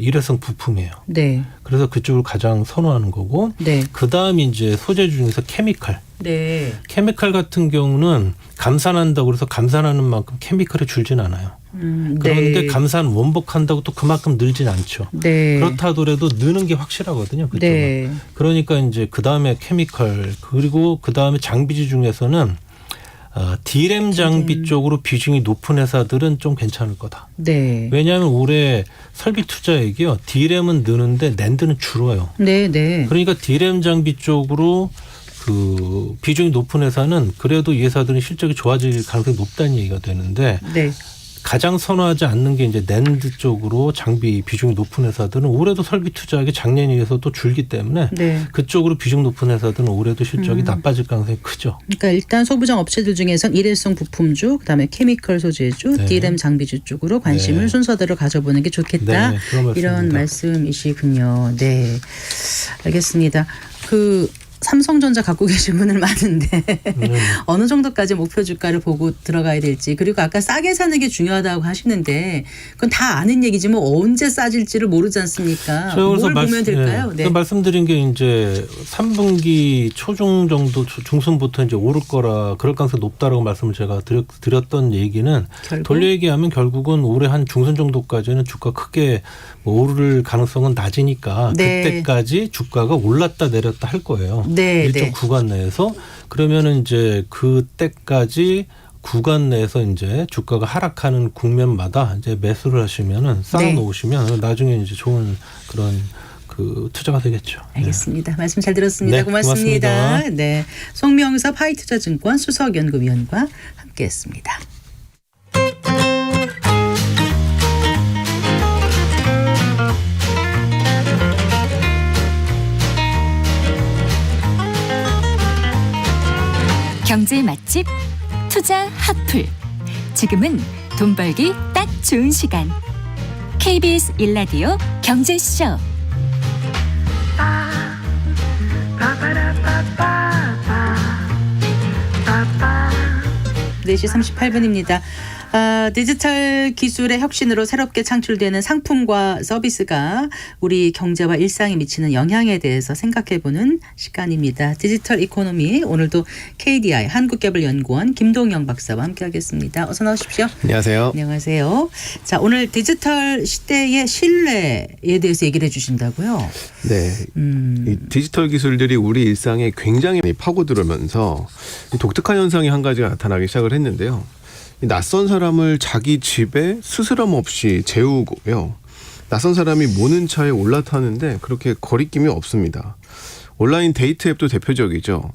일회성 부품이에요. 네. 그래서 그쪽을 가장 선호하는 거고 네. 그다음이 이제 소재 중에서 케미칼. 네. 케미칼 같은 경우는 감산한다고 해서 감산하는 만큼 케미칼이 줄진 않아요. 그런데 네. 감산 원복한다고 또 그만큼 늘진 않죠. 네. 그렇다 하더라도 느는 게 확실하거든요. 그쪽은. 네. 그러니까 이제 그 다음에 케미칼 그리고 그 다음에 장비주 중에서는 D램 장비 쪽으로 비중이 높은 회사들은 좀 괜찮을 거다. 네. 왜냐하면 올해 설비 투자액이요. D램은 느는데 낸드는 줄어요. 네. 네. 그러니까 D램 장비 쪽으로 그 비중이 높은 회사는 그래도 이 회사들은 실적이 좋아질 가능성이 높다는 얘기가 되는데 네. 가장 선호하지 않는 게 이제 낸드 쪽으로 장비 비중이 높은 회사들은 올해도 설비 투자액이 작년에 비해서 또 줄기 때문에 네. 그쪽으로 비중 높은 회사들은 올해도 실적이 나빠질 가능성이 크죠. 그러니까 일단 소부장 업체들 중에선 일회성 부품주, 그다음에 케미컬 소재주, 네. D램 장비주 쪽으로 관심을 네. 순서대로 가져보는 게 좋겠다. 네, 그런 이런 말씀입니다. 말씀이시군요. 네, 알겠습니다. 삼성전자 갖고 계신 분들 많은데 어느 정도까지 목표 주가를 보고 들어가야 될지, 그리고 아까 싸게 사는 게 중요하다고 하시는데 그건 다 아는 얘기지만 언제 싸질지를 모르지 않습니까? 뭘 보면 될까요? 네. 말씀드린 게 이제 3분기 초중 정도 중순부터 이제 오를 거라 그럴 가능성이 높다라고 말씀을 제가 드렸던 얘기는 결국? 돌려 얘기하면 결국은 올해 한 중순 정도까지는 주가 크게 오를 가능성은 낮으니까 네. 그때까지 주가가 올랐다 내렸다 할 거예요. 네, 일정 네. 구간 내에서 그러면은 이제 그때까지 구간 내에서 이제 주가가 하락하는 국면마다 이제 매수를 하시면은 쌓아 놓으시면 나중에 이제 좋은 그런 그 투자가 되겠죠. 알겠습니다. 말씀 잘 들었습니다. 네, 고맙습니다. 고맙습니다. 네, 송명섭 하이투자증권 수석연구위원과 함께했습니다. 경제 맛집 투자 핫플. 지금은 돈 벌기 딱 좋은 시간. KBS 1라디오 경제쇼. 네 시 38분입니다. 디지털 기술의 혁신으로 새롭게 창출되는 상품과 서비스가 우리 경제와 일상에 미치는 영향에 대해서 생각해보는 시간입니다. 디지털 이코노미, 오늘도 KDI 한국개발연구원 김동영 박사와 함께하겠습니다. 어서 나오십시오. 안녕하세요. 안녕하세요. 자, 오늘 디지털 시대의 신뢰에 대해서 얘기를 해주신다고요? 네. 이 디지털 기술들이 우리 일상에 굉장히 파고들면서 독특한 현상이 한 가지가 나타나기 시작을 했는데요. 이 낯선 사람을 자기 집에 스스럼 없이 재우고요. 낯선 사람이 모는 차에 올라타는데 그렇게 거리낌이 없습니다. 온라인 데이트 앱도 대표적이죠.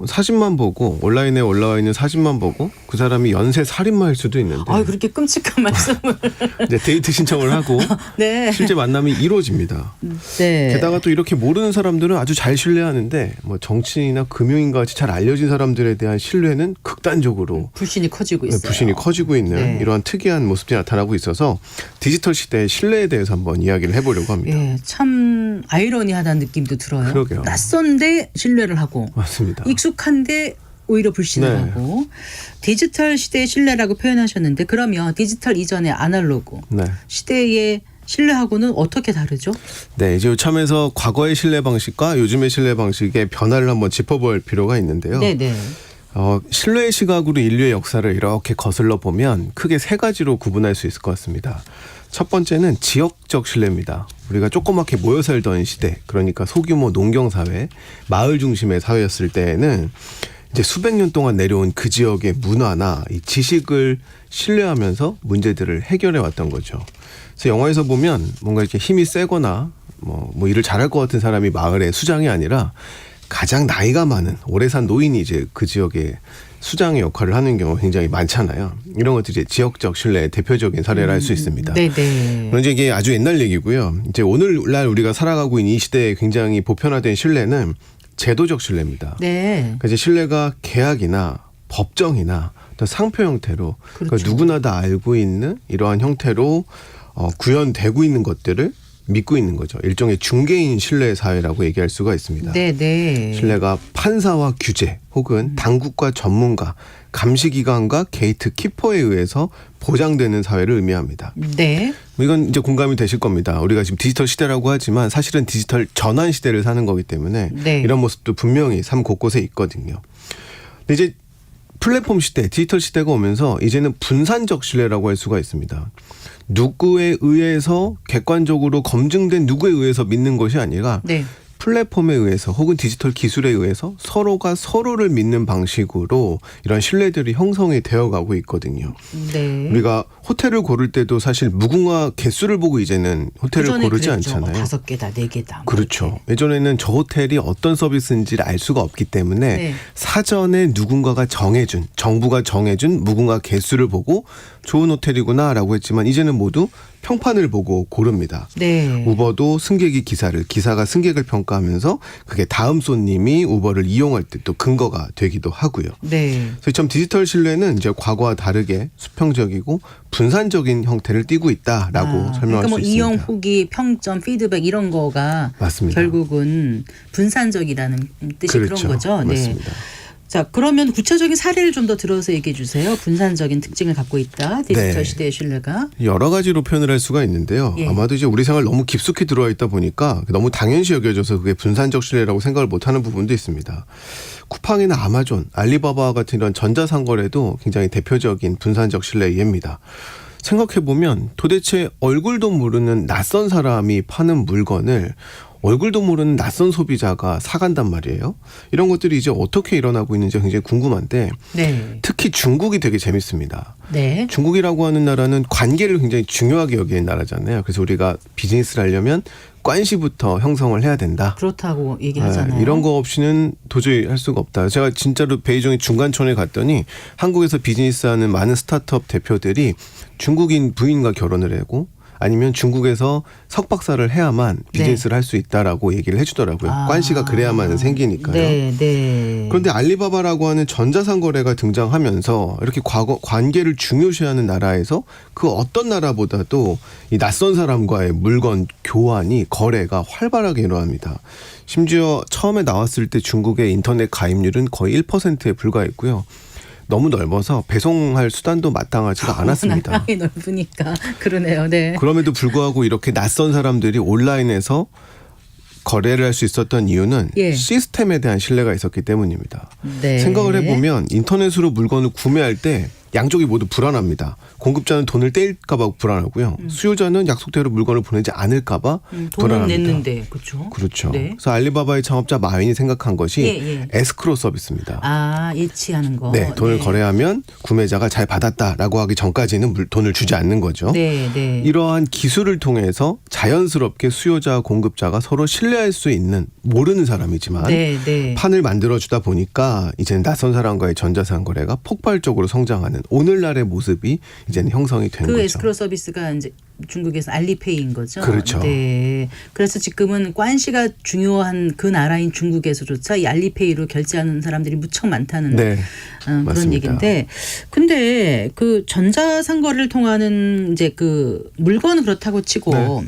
사진만 보고 온라인에 올라와 있는 사진만 보고 그 사람이 연쇄 살인마일 수도 있는데 아, 그렇게 끔찍한 말씀을. 이제 데이트 신청을 하고 네. 실제 만남이 이루어집니다. 네. 게다가 또 이렇게 모르는 사람들은 아주 잘 신뢰하는데 뭐 정치인이나 금융인과 같이 잘 알려진 사람들에 대한 신뢰는 극단적으로 불신이 커지고 있어요. 불신이 커지고 있는 네. 이러한 특이한 모습들이 나타나고 있어서 디지털 시대의 신뢰에 대해서 한번 이야기를 해보려고 합니다. 예, 참 아이러니하다는 느낌도 들어요. 그러게요. 낯선데 신뢰를 하고 맞습니다. 익숙한데 오히려 불신을 네. 하고 디지털 시대의 신뢰라고 표현하셨는데 그러면 디지털 이전의 아날로그 네. 시대의 신뢰하고는 어떻게 다르죠? 네, 이제 요참에서 과거의 신뢰 방식과 요즘의 신뢰 방식의 변화를 한번 짚어볼 필요가 있는데요. 네네. 신뢰의 시각으로 인류의 역사를 이렇게 거슬러 보면 크게 세 가지로 구분할 수 있을 것 같습니다. 첫 번째는 지역적 신뢰입니다. 우리가 조그맣게 모여 살던 시대, 그러니까 소규모 농경사회, 마을 중심의 사회였을 때에는 이제 수백 년 동안 내려온 그 지역의 문화나 이 지식을 신뢰하면서 문제들을 해결해 왔던 거죠. 그래서 영화에서 보면 뭔가 이렇게 힘이 세거나 뭐 일을 잘할 것 같은 사람이 마을의 수장이 아니라 가장 나이가 많은 오래 산 노인이 이제 그 지역의 수장의 역할을 하는 경우가 굉장히 많잖아요. 이런 것들이 이제 지역적 신뢰의 대표적인 사례를 할 수 있습니다. 네네. 그런데 이게 아주 옛날 얘기고요. 이제 오늘날 우리가 살아가고 있는 이 시대에 굉장히 보편화된 신뢰는 제도적 신뢰입니다. 네. 그러니까 이제 신뢰가 계약이나 법정이나 어떤 상표 형태로 그렇죠. 그러니까 누구나 다 알고 있는 이러한 형태로 구현되고 있는 것들을 믿고 있는 거죠. 일종의 중개인 신뢰 사회라고 얘기할 수가 있습니다. 네네. 신뢰가 판사와 규제 혹은 당국과 전문가, 감시기관과 게이트 키퍼에 의해서 보장되는 사회를 의미합니다. 네. 이건 이제 공감이 되실 겁니다. 우리가 지금 디지털 시대라고 하지만 사실은 디지털 전환 시대를 사는 거기 때문에 네. 이런 모습도 분명히 삶 곳곳에 있거든요. 근데 이제 플랫폼 시대, 디지털 시대가 오면서 이제는 분산적 신뢰라고 할 수가 있습니다. 누구에 의해서 객관적으로 검증된 누구에 의해서 믿는 것이 아니라 네. 플랫폼에 의해서 혹은 디지털 기술에 의해서 서로가 서로를 믿는 방식으로 이런 신뢰들이 형성이 되어가고 있거든요. 네. 우리가 호텔을 고를 때도 사실 무궁화 개수를 보고 이제는 호텔을 예전에 고르지 그랬죠. 않잖아요. 5개다, 4개다. 그렇죠. 예전에는 저 호텔이 어떤 서비스인지를 알 수가 없기 때문에 네. 사전에 누군가가 정해준, 정부가 정해준 무궁화 개수를 보고 좋은 호텔이구나라고 했지만 이제는 모두 평판을 보고 고릅니다. 네. 우버도 승객이 기사가 승객을 평가하면서 그게 다음 손님이 우버를 이용할 때 또 근거가 되기도 하고요. 네. 그래서 참 디지털 신뢰는 이제 과거와 다르게 수평적이고 분산적인 형태를 띠고 있다라고 설명할 그러니까 뭐 수 이용 있습니다. 후기, 평점, 피드백 이런 거가 맞습니다. 결국은 분산적이라는 뜻이 그렇죠. 그런 거죠. 네. 맞습니다. 자, 그러면 구체적인 사례를 좀 더 들어서 얘기해 주세요. 분산적인 특징을 갖고 있다. 디지털 네. 시대의 신뢰가. 여러 가지로 표현을 할 수가 있는데요. 예. 아마도 이제 우리 생활 너무 깊숙이 들어와 있다 보니까 너무 당연시 여겨져서 그게 분산적 신뢰라고 생각을 못하는 부분도 있습니다. 쿠팡이나 아마존, 알리바바 같은 이런 전자상거래도 굉장히 대표적인 분산적 신뢰의 예입니다. 생각해보면 도대체 얼굴도 모르는 낯선 사람이 파는 물건을 얼굴도 모르는 낯선 소비자가 사간단 말이에요. 이런 것들이 이제 어떻게 일어나고 있는지 굉장히 궁금한데 네. 특히 중국이 되게 재밌습니다. 네. 중국이라고 하는 나라는 관계를 굉장히 중요하게 여기는 나라잖아요. 그래서 우리가 비즈니스를 하려면 관시부터 형성을 해야 된다. 그렇다고 얘기하잖아요. 네, 이런 거 없이는 도저히 할 수가 없다. 제가 진짜로 베이징의 중간촌에 갔더니 한국에서 비즈니스하는 많은 스타트업 대표들이 중국인 부인과 결혼을 하고 아니면 중국에서 석박사를 해야만 비즈니스를 할 수 있다라고 얘기를 해주더라고요. 관시가 그래야만 생기니까요. 네, 네. 그런데 알리바바라고 하는 전자상거래가 등장하면서 이렇게 관계를 중요시하는 나라에서 그 어떤 나라보다도 이 낯선 사람과의 물건 교환이 거래가 활발하게 일어납니다. 심지어 처음에 나왔을 때 중국의 인터넷 가입률은 거의 1%에 불과했고요. 너무 넓어서 배송할 수단도 마땅하지가 않았습니다. 땅이 넓으니까 그러네요. 네. 그럼에도 불구하고 이렇게 낯선 사람들이 온라인에서 거래를 할 수 있었던 이유는 예. 시스템에 대한 신뢰가 있었기 때문입니다. 네. 생각을 해보면 인터넷으로 물건을 구매할 때 양쪽이 모두 불안합니다. 공급자는 돈을 떼일까 봐 불안하고요. 수요자는 약속대로 물건을 보내지 않을까 봐 돈은 불안합니다. 냈는데 그렇죠. 그렇죠. 네. 그래서 알리바바의 창업자 마윈이 생각한 것이 예. 에스크로 서비스입니다. 아, 예치하는 거. 네, 돈을 거래하면 구매자가 잘 받았다라고 하기 전까지는 돈을 주지 않는 거죠. 네, 네. 이러한 기술을 통해서 자연스럽게 수요자와 공급자가 서로 신뢰할 수 있는 모르는 사람이지만 네, 네. 판을 만들어주다 보니까 이제는 낯선 사람과의 전자상 거래가 폭발적으로 성장하는 오늘날의 모습이 이제는 형성이 된 그 거죠. 에스크로 서비스가 이제 중국에서 알리페이인 거죠. 그렇죠. 네. 그래서 지금은 관시가 중요한 그 나라인 중국에서조차 이 알리페이로 결제하는 사람들이 무척 많다는 네. 그런 맞습니다. 얘기인데, 근데 그 전자상거래를 통하는 이제 그 물건은 그렇다고 치고.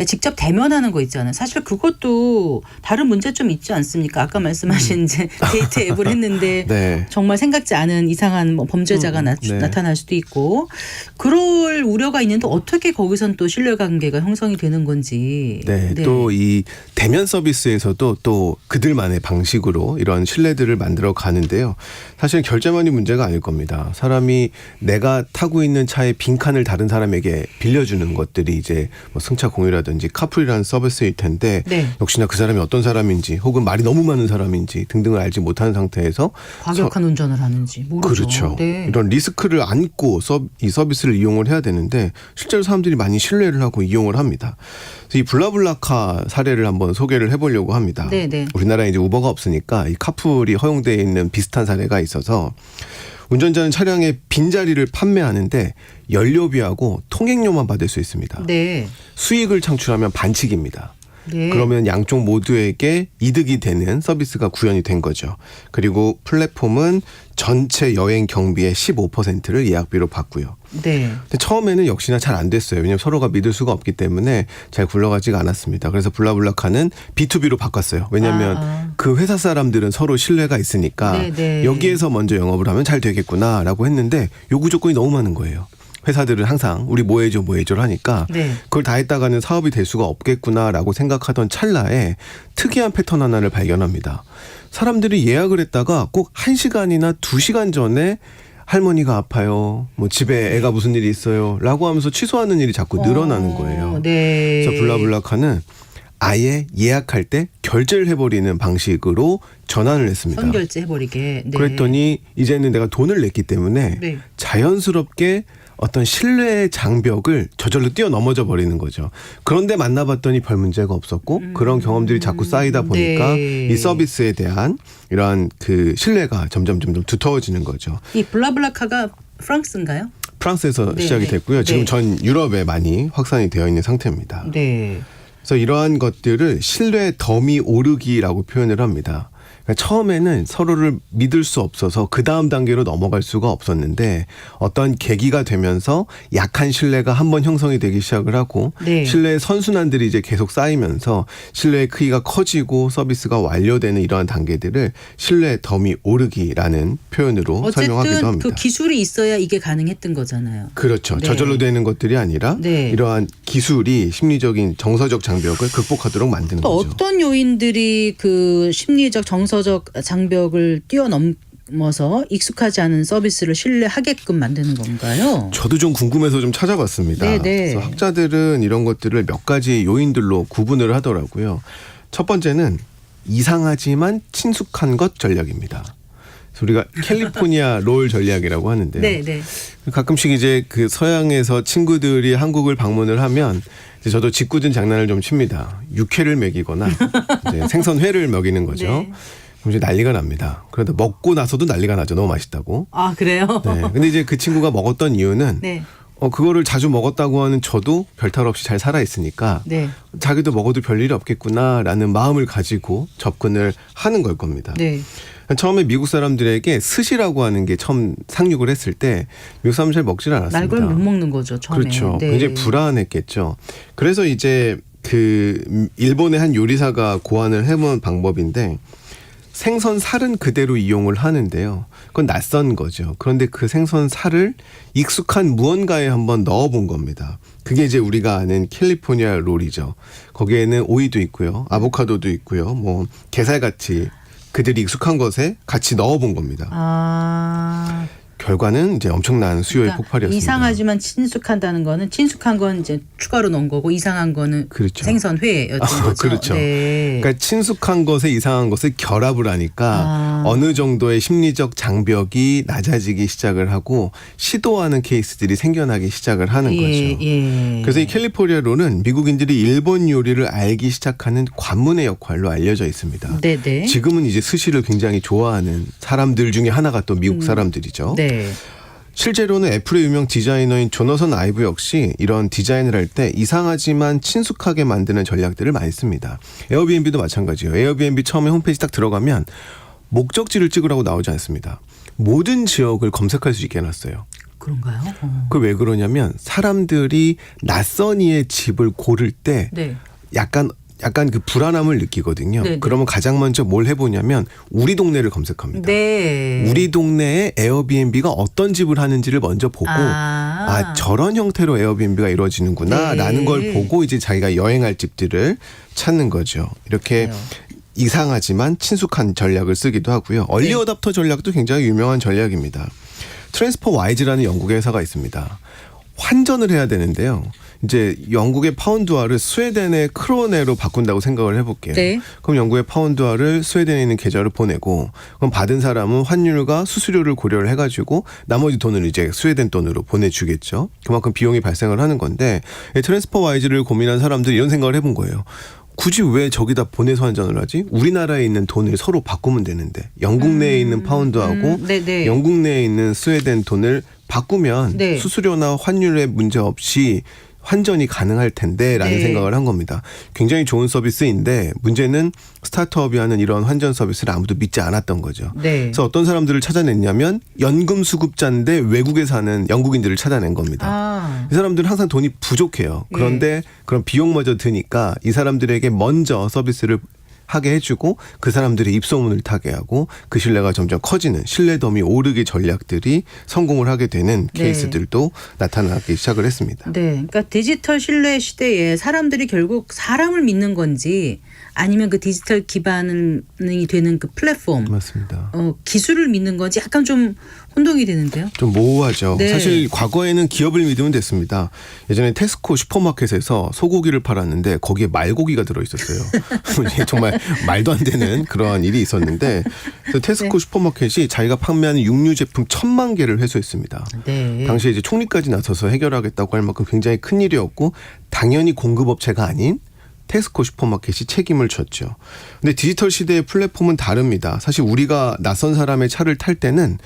직접 대면하는 거 있잖아요. 사실 그것도 다른 문제 좀 있지 않습니까? 아까 말씀하신 이제 데이트 앱을 했는데 네. 정말 생각지 않은 이상한 뭐 범죄자가 네. 나타날 수도 있고 그럴 우려가 있는데 어떻게 거기선 또 신뢰관계가 형성이 되는 건지. 네. 또 이 대면 서비스에서도 또 그들만의 방식으로 이런 신뢰들을 만들어 가는데요. 사실 결제만이 문제가 아닐 겁니다. 사람이 내가 타고 있는 차의 빈칸을 다른 사람에게 빌려주는 것들이 이제 뭐 승차 공유라든지 카풀이라는 서비스일 텐데 네. 역시나 그 사람이 어떤 사람인지 혹은 말이 너무 많은 사람인지 등등을 알지 못하는 상태에서 과격한 운전을 하는지 모르죠. 그렇죠. 네. 이런 리스크를 안고 이 서비스를 이용을 해야 되는데 실제로 사람들이 많이 신뢰를 하고 이용을 합니다. 그래서 이 블라블라카 사례를 한번 소개를 해보려고 합니다. 네네. 우리나라에 이제 우버가 없으니까 이 카풀이 허용되어 있는 비슷한 사례가 있어서 운전자는 차량의 빈자리를 판매하는데 연료비하고 통행료만 받을 수 있습니다. 네. 수익을 창출하면 반칙입니다. 네. 그러면 양쪽 모두에게 이득이 되는 서비스가 구현이 된 거죠. 그리고 플랫폼은 전체 여행 경비의 15%를 예약비로 받고요. 네. 근데 처음에는 역시나 잘 안 됐어요. 왜냐하면 서로가 믿을 수가 없기 때문에 잘 굴러가지가 않았습니다. 그래서 블라블라카는 B2B로 바꿨어요. 왜냐하면 그 회사 사람들은 서로 신뢰가 있으니까 네네. 여기에서 먼저 영업을 하면 잘 되겠구나라고 했는데 요구 조건이 너무 많은 거예요. 회사들은 항상 우리 뭐 해줘를 하니까 네. 그걸 다 했다가는 사업이 될 수가 없겠구나라고 생각하던 찰나에 특이한 패턴 하나를 발견합니다. 사람들이 예약을 했다가 꼭 1시간이나 2시간 전에 할머니가 아파요. 뭐 집에 애가 무슨 일이 있어요. 라고 하면서 취소하는 일이 자꾸 늘어나는 거예요. 네. 그래서 블라블라카는 아예 예약할 때 결제를 해버리는 방식으로 전환을 했습니다. 선결제 해버리게. 네. 그랬더니 이제는 내가 돈을 냈기 때문에 네. 자연스럽게 어떤 신뢰의 장벽을 저절로 뛰어넘어져 버리는 거죠. 그런데 만나봤더니 별 문제가 없었고 그런 경험들이 자꾸 쌓이다 보니까 네. 이 서비스에 대한 이러한 그 신뢰가 점점 두터워지는 거죠. 이 블라블라카가 프랑스인가요? 프랑스에서 네, 시작이 네. 됐고요. 지금 네. 전 유럽에 많이 확산이 되어 있는 상태입니다. 네. 그래서 이러한 것들을 신뢰 덤이 오르기라고 표현을 합니다. 그러니까 처음에는 서로를 믿을 수 없어서 그 다음 단계로 넘어갈 수가 없었는데 어떤 계기가 되면서 약한 신뢰가 한번 형성이 되기 시작을 하고 네. 신뢰의 선순환들이 이제 계속 쌓이면서 신뢰의 크기가 커지고 서비스가 완료되는 이러한 단계들을 신뢰 덤이 오르기라는 표현으로 설명하기도 어쨌든 합니다. 그 기술이 있어야 이게 가능했던 거잖아요. 그렇죠. 네. 저절로 되는 것들이 아니라 네. 이러한 기술이 심리적인 정서적 장벽을 극복하도록 만드는 또 거죠. 어떤 요인들이 그 심리적 정서적 장벽을 뛰어넘어서 익숙하지 않은 서비스를 신뢰하게끔 만드는 건가요? 저도 좀 궁금해서 좀 찾아봤습니다. 네네. 그래서 학자들은 이런 것들을 몇 가지 요인들로 구분을 하더라고요. 첫 번째는 이상하지만 친숙한 것 전략입니다. 그래서 우리가 캘리포니아 롤 전략이라고 하는데요. 네, 네. 가끔씩 이제 그 서양에서 친구들이 한국을 방문을 하면 이제 저도 짓궂은 장난을 좀 칩니다. 육회를 먹이거나 이제 생선회를 먹이는 거죠. 네. 그럼 이제 난리가 납니다. 그러다 먹고 나서도 난리가 나죠. 너무 맛있다고. 아, 그래요? 네. 근데 이제 그 친구가 먹었던 이유는 네. 그거를 자주 먹었다고 하는 저도 별탈 없이 잘 살아 있으니까 네. 자기도 먹어도 별일이 없겠구나라는 마음을 가지고 접근을 하는 걸 겁니다. 네. 처음에 미국 사람들에게 스시라고 하는 게 처음 상륙을 했을 때 미국 사람들 잘 먹질 않았습니다. 날 걸 못 먹는 거죠, 처음에. 그렇죠. 네. 굉장히 불안했겠죠. 그래서 이제 그 일본의 한 요리사가 고안을 해본 방법인데 생선 살은 그대로 이용을 하는데요. 그건 낯선 거죠. 그런데 그 생선 살을 익숙한 무언가에 한번 넣어본 겁니다. 그게 이제 우리가 아는 캘리포니아 롤이죠. 거기에는 오이도 있고요. 아보카도도 있고요. 뭐 게살같이 그들이 익숙한 것에 같이 넣어본 겁니다. 아. 결과는 이제 엄청난 수요의 그러니까 폭발이었습니다. 이상하지만 친숙한다는 거는 친숙한 건 이제 추가로 넣은 거고 이상한 거는 그렇죠. 생선회였던 거죠. 그렇죠. 네. 그러니까 친숙한 것에 이상한 것을 결합을 하니까 어느 정도의 심리적 장벽이 낮아지기 시작을 하고 시도하는 케이스들이 생겨나기 시작을 하는 거죠. 예. 그래서 이 캘리포니아 롤은 미국인들이 일본 요리를 알기 시작하는 관문의 역할로 알려져 있습니다. 네네. 지금은 이제 스시를 굉장히 좋아하는 사람들 중에 하나가 또 미국 사람들이죠. 네. 실제로는 애플의 유명 디자이너인 조너선 아이브 역시 이런 디자인을 할 때 이상하지만 친숙하게 만드는 전략들을 많이 씁니다. 에어비앤비도 마찬가지예요. 에어비앤비 처음에 홈페이지 딱 들어가면 목적지를 찍으라고 나오지 않습니다. 모든 지역을 검색할 수 있게 해놨어요. 그런가요? 그 왜 그러냐면 사람들이 낯선 이의 집을 고를 때 네. 약간 그 불안함을 느끼거든요. 네네. 그러면 가장 먼저 뭘 해보냐면 우리 동네를 검색합니다. 네. 우리 동네에 에어비앤비가 어떤 집을 하는지를 먼저 보고 저런 형태로 에어비앤비가 이루어지는구나 네. 라는 걸 보고 이제 자기가 여행할 집들을 찾는 거죠. 이렇게 그래요. 이상하지만 친숙한 전략을 쓰기도 하고요. 얼리 어답터 전략도 굉장히 유명한 전략입니다. 트랜스퍼 와이즈라는 영국의 회사가 있습니다. 환전을 해야 되는데요. 이제 영국의 파운드화를 스웨덴의 크로네로 바꾼다고 생각을 해볼게요. 네. 그럼 영국의 파운드화를 스웨덴에 있는 계좌로 보내고 그럼 받은 사람은 환율과 수수료를 고려를 해가지고 나머지 돈을 이제 스웨덴 돈으로 보내주겠죠. 그만큼 비용이 발생을 하는 건데 트랜스퍼 와이즈를 고민한 사람들이 이런 생각을 해본 거예요. 굳이 왜 저기다 보내서 환전을 하지? 우리나라에 있는 돈을 서로 바꾸면 되는데 영국 내에 있는 파운드하고 네네. 영국 내에 있는 스웨덴 돈을 바꾸면 네. 수수료나 환율에 문제 없이 환전이 가능할 텐데라는 네. 생각을 한 겁니다. 굉장히 좋은 서비스인데 문제는 스타트업이 하는 이런 환전 서비스를 아무도 믿지 않았던 거죠. 네. 그래서 어떤 사람들을 찾아냈냐면 연금 수급자인데 외국에 사는 영국인들을 찾아낸 겁니다. 이 사람들은 항상 돈이 부족해요. 그런데 그런 비용마저 드니까 이 사람들에게 먼저 서비스를 하게 해주고 그 사람들의 입소문을 타게 하고 그 신뢰가 점점 커지는 신뢰덤이 오르기 전략들이 성공을 하게 되는 네. 케이스들도 나타나기 시작을 했습니다. 네. 그러니까 디지털 신뢰 시대에 사람들이 결국 사람을 믿는 건지 아니면 그 디지털 기반이 되는 그 플랫폼 맞습니다. 기술을 믿는 건지 약간 좀 혼동이 되는데요. 좀 모호하죠. 네. 사실 과거에는 기업을 믿으면 됐습니다. 예전에 테스코 슈퍼마켓에서 소고기를 팔았는데 거기에 말고기가 들어있었어요. 정말 말도 안 되는 그러한 일이 있었는데 그래서 테스코 슈퍼마켓이 자기가 판매하는 육류 제품 1,000만 개를 회수했습니다. 네. 당시에 이제 총리까지 나서서 해결하겠다고 할 만큼 굉장히 큰 일이었고 당연히 공급업체가 아닌 테스코 슈퍼마켓이 책임을 졌죠. 근데 디지털 시대의 플랫폼은 다릅니다. 사실 우리가 낯선 사람의 차를 탈 때는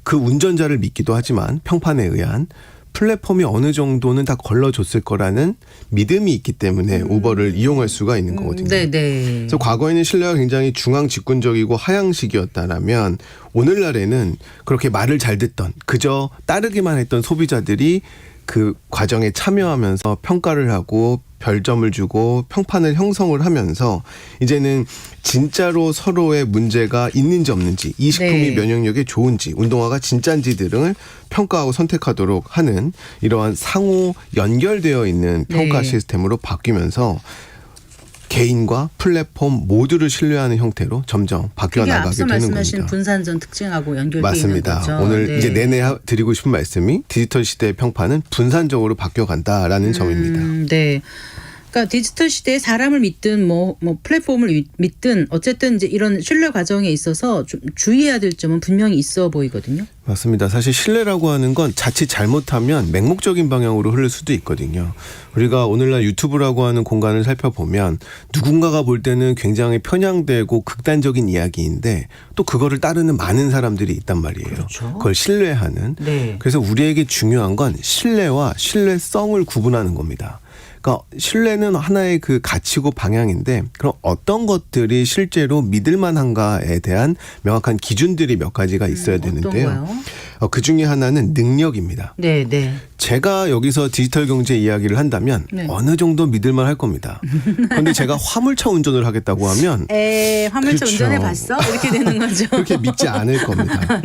그 운전자를 믿기도 하지만 평판에 의한 플랫폼이 어느 정도는 다 걸러줬을 거라는 믿음이 있기 때문에 우버를 이용할 수가 있는 거거든요. 네네. 그래서 과거에는 신뢰가 굉장히 중앙 집권적이고 하향식이었다면 오늘날에는 그렇게 말을 잘 듣던 그저 따르기만 했던 소비자들이 그 과정에 참여하면서 평가를 하고 별점을 주고 평판을 형성을 하면서 이제는 진짜로 서로의 문제가 있는지 없는지 이 식품이 네. 면역력에 좋은지 운동화가 진짜인지 등을 평가하고 선택하도록 하는 이러한 상호 연결되어 있는 평가 네. 시스템으로 바뀌면서 개인과 플랫폼 모두를 신뢰하는 형태로 점점 바뀌어 그게 나가게 앞서 되는 말씀하신 겁니다. 분산전 특징하고 연결되어 맞습니다. 있는 거죠. 오늘 네. 이제 내내 드리고 싶은 말씀이 디지털 시대의 평판은 분산적으로 바뀌어간다라는 점입니다. 네. 그러니까 디지털 시대에 사람을 믿든 뭐 플랫폼을 믿든 어쨌든 이제 이런 신뢰 과정에 있어서 좀 주의해야 될 점은 분명히 있어 보이거든요. 맞습니다. 사실 신뢰라고 하는 건 자칫 잘못하면 맹목적인 방향으로 흐를 수도 있거든요. 우리가 오늘날 유튜브라고 하는 공간을 살펴보면 누군가가 볼 때는 굉장히 편향되고 극단적인 이야기인데 또 그거를 따르는 많은 사람들이 있단 말이에요. 그렇죠. 그걸 신뢰하는. 네. 그래서 우리에게 중요한 건 신뢰와 신뢰성을 구분하는 겁니다. 그러니까 신뢰는 하나의 그 가치고 방향인데 그럼 어떤 것들이 실제로 믿을 만한가에 대한 명확한 기준들이 몇 가지가 있어야 되는데요. 어떤가요? 그 중에 하나는 능력입니다. 네, 네. 제가 여기서 디지털 경제 이야기를 한다면 네. 어느 정도 믿을만 할 겁니다. 그런데 제가 화물차 운전을 하겠다고 하면 화물차 그렇죠. 운전해 봤어? 이렇게 되는 거죠. 그렇게 믿지 않을 겁니다.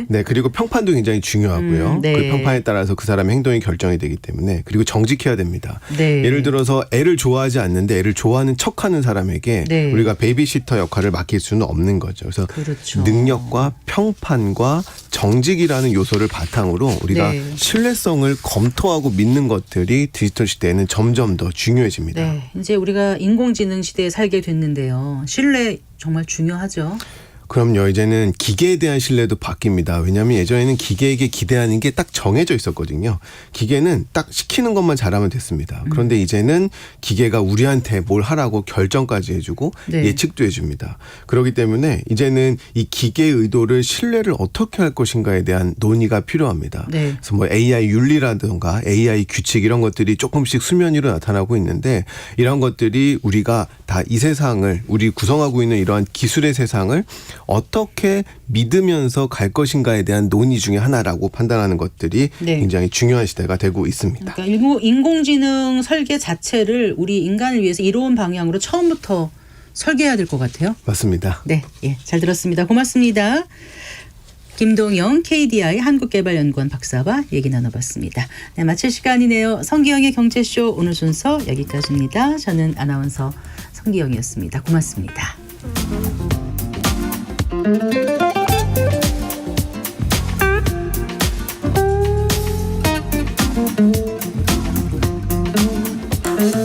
네, 그리고 평판도 굉장히 중요하고요. 네. 그 평판에 따라서 그 사람의 행동이 결정이 되기 때문에 그리고 정직해야 됩니다. 네. 예를 들어서 애를 좋아하지 않는데 애를 좋아하는 척하는 사람에게 네. 우리가 베이비시터 역할을 맡길 수는 없는 거죠. 그래서 그렇죠. 능력과 평판과 정직이라는 요소를 바탕으로 우리가 네. 신뢰성을 검토하고 믿는 것들이 디지털 시대에는 점점 더 중요해집니다. 네, 이제 우리가 인공지능 시대에 살게 됐는데요. 신뢰 정말 중요하죠. 그럼요. 이제는 기계에 대한 신뢰도 바뀝니다. 왜냐하면 예전에는 기계에게 기대하는 게 딱 정해져 있었거든요. 기계는 딱 시키는 것만 잘하면 됐습니다. 그런데 이제는 기계가 우리한테 뭘 하라고 결정까지 해주고 네. 예측도 해줍니다. 그렇기 때문에 이제는 이 기계의 의도를 신뢰를 어떻게 할 것인가에 대한 논의가 필요합니다. 네. 그래서 뭐 AI 윤리라든가 AI 규칙 이런 것들이 조금씩 수면 위로 나타나고 있는데 이런 것들이 우리가 다 이 세상을 우리 구성하고 있는 이러한 기술의 세상을 어떻게 믿으면서 갈 것인가에 대한 논의 중에 하나라고 판단하는 것들이 네. 굉장히 중요한 시대가 되고 있습니다. 그러니까 인공지능 설계 자체를 우리 인간을 위해서 이로운 방향으로 처음부터 설계해야 될 것 같아요. 맞습니다. 네, 예, 잘 들었습니다. 고맙습니다. 김동영 KDI 한국개발연구원 박사와 얘기 나눠봤습니다. 네, 마칠 시간이네요. 성기영의 경제쇼 오늘 순서 여기까지입니다. 저는 아나운서 성기영이었습니다. 고맙습니다.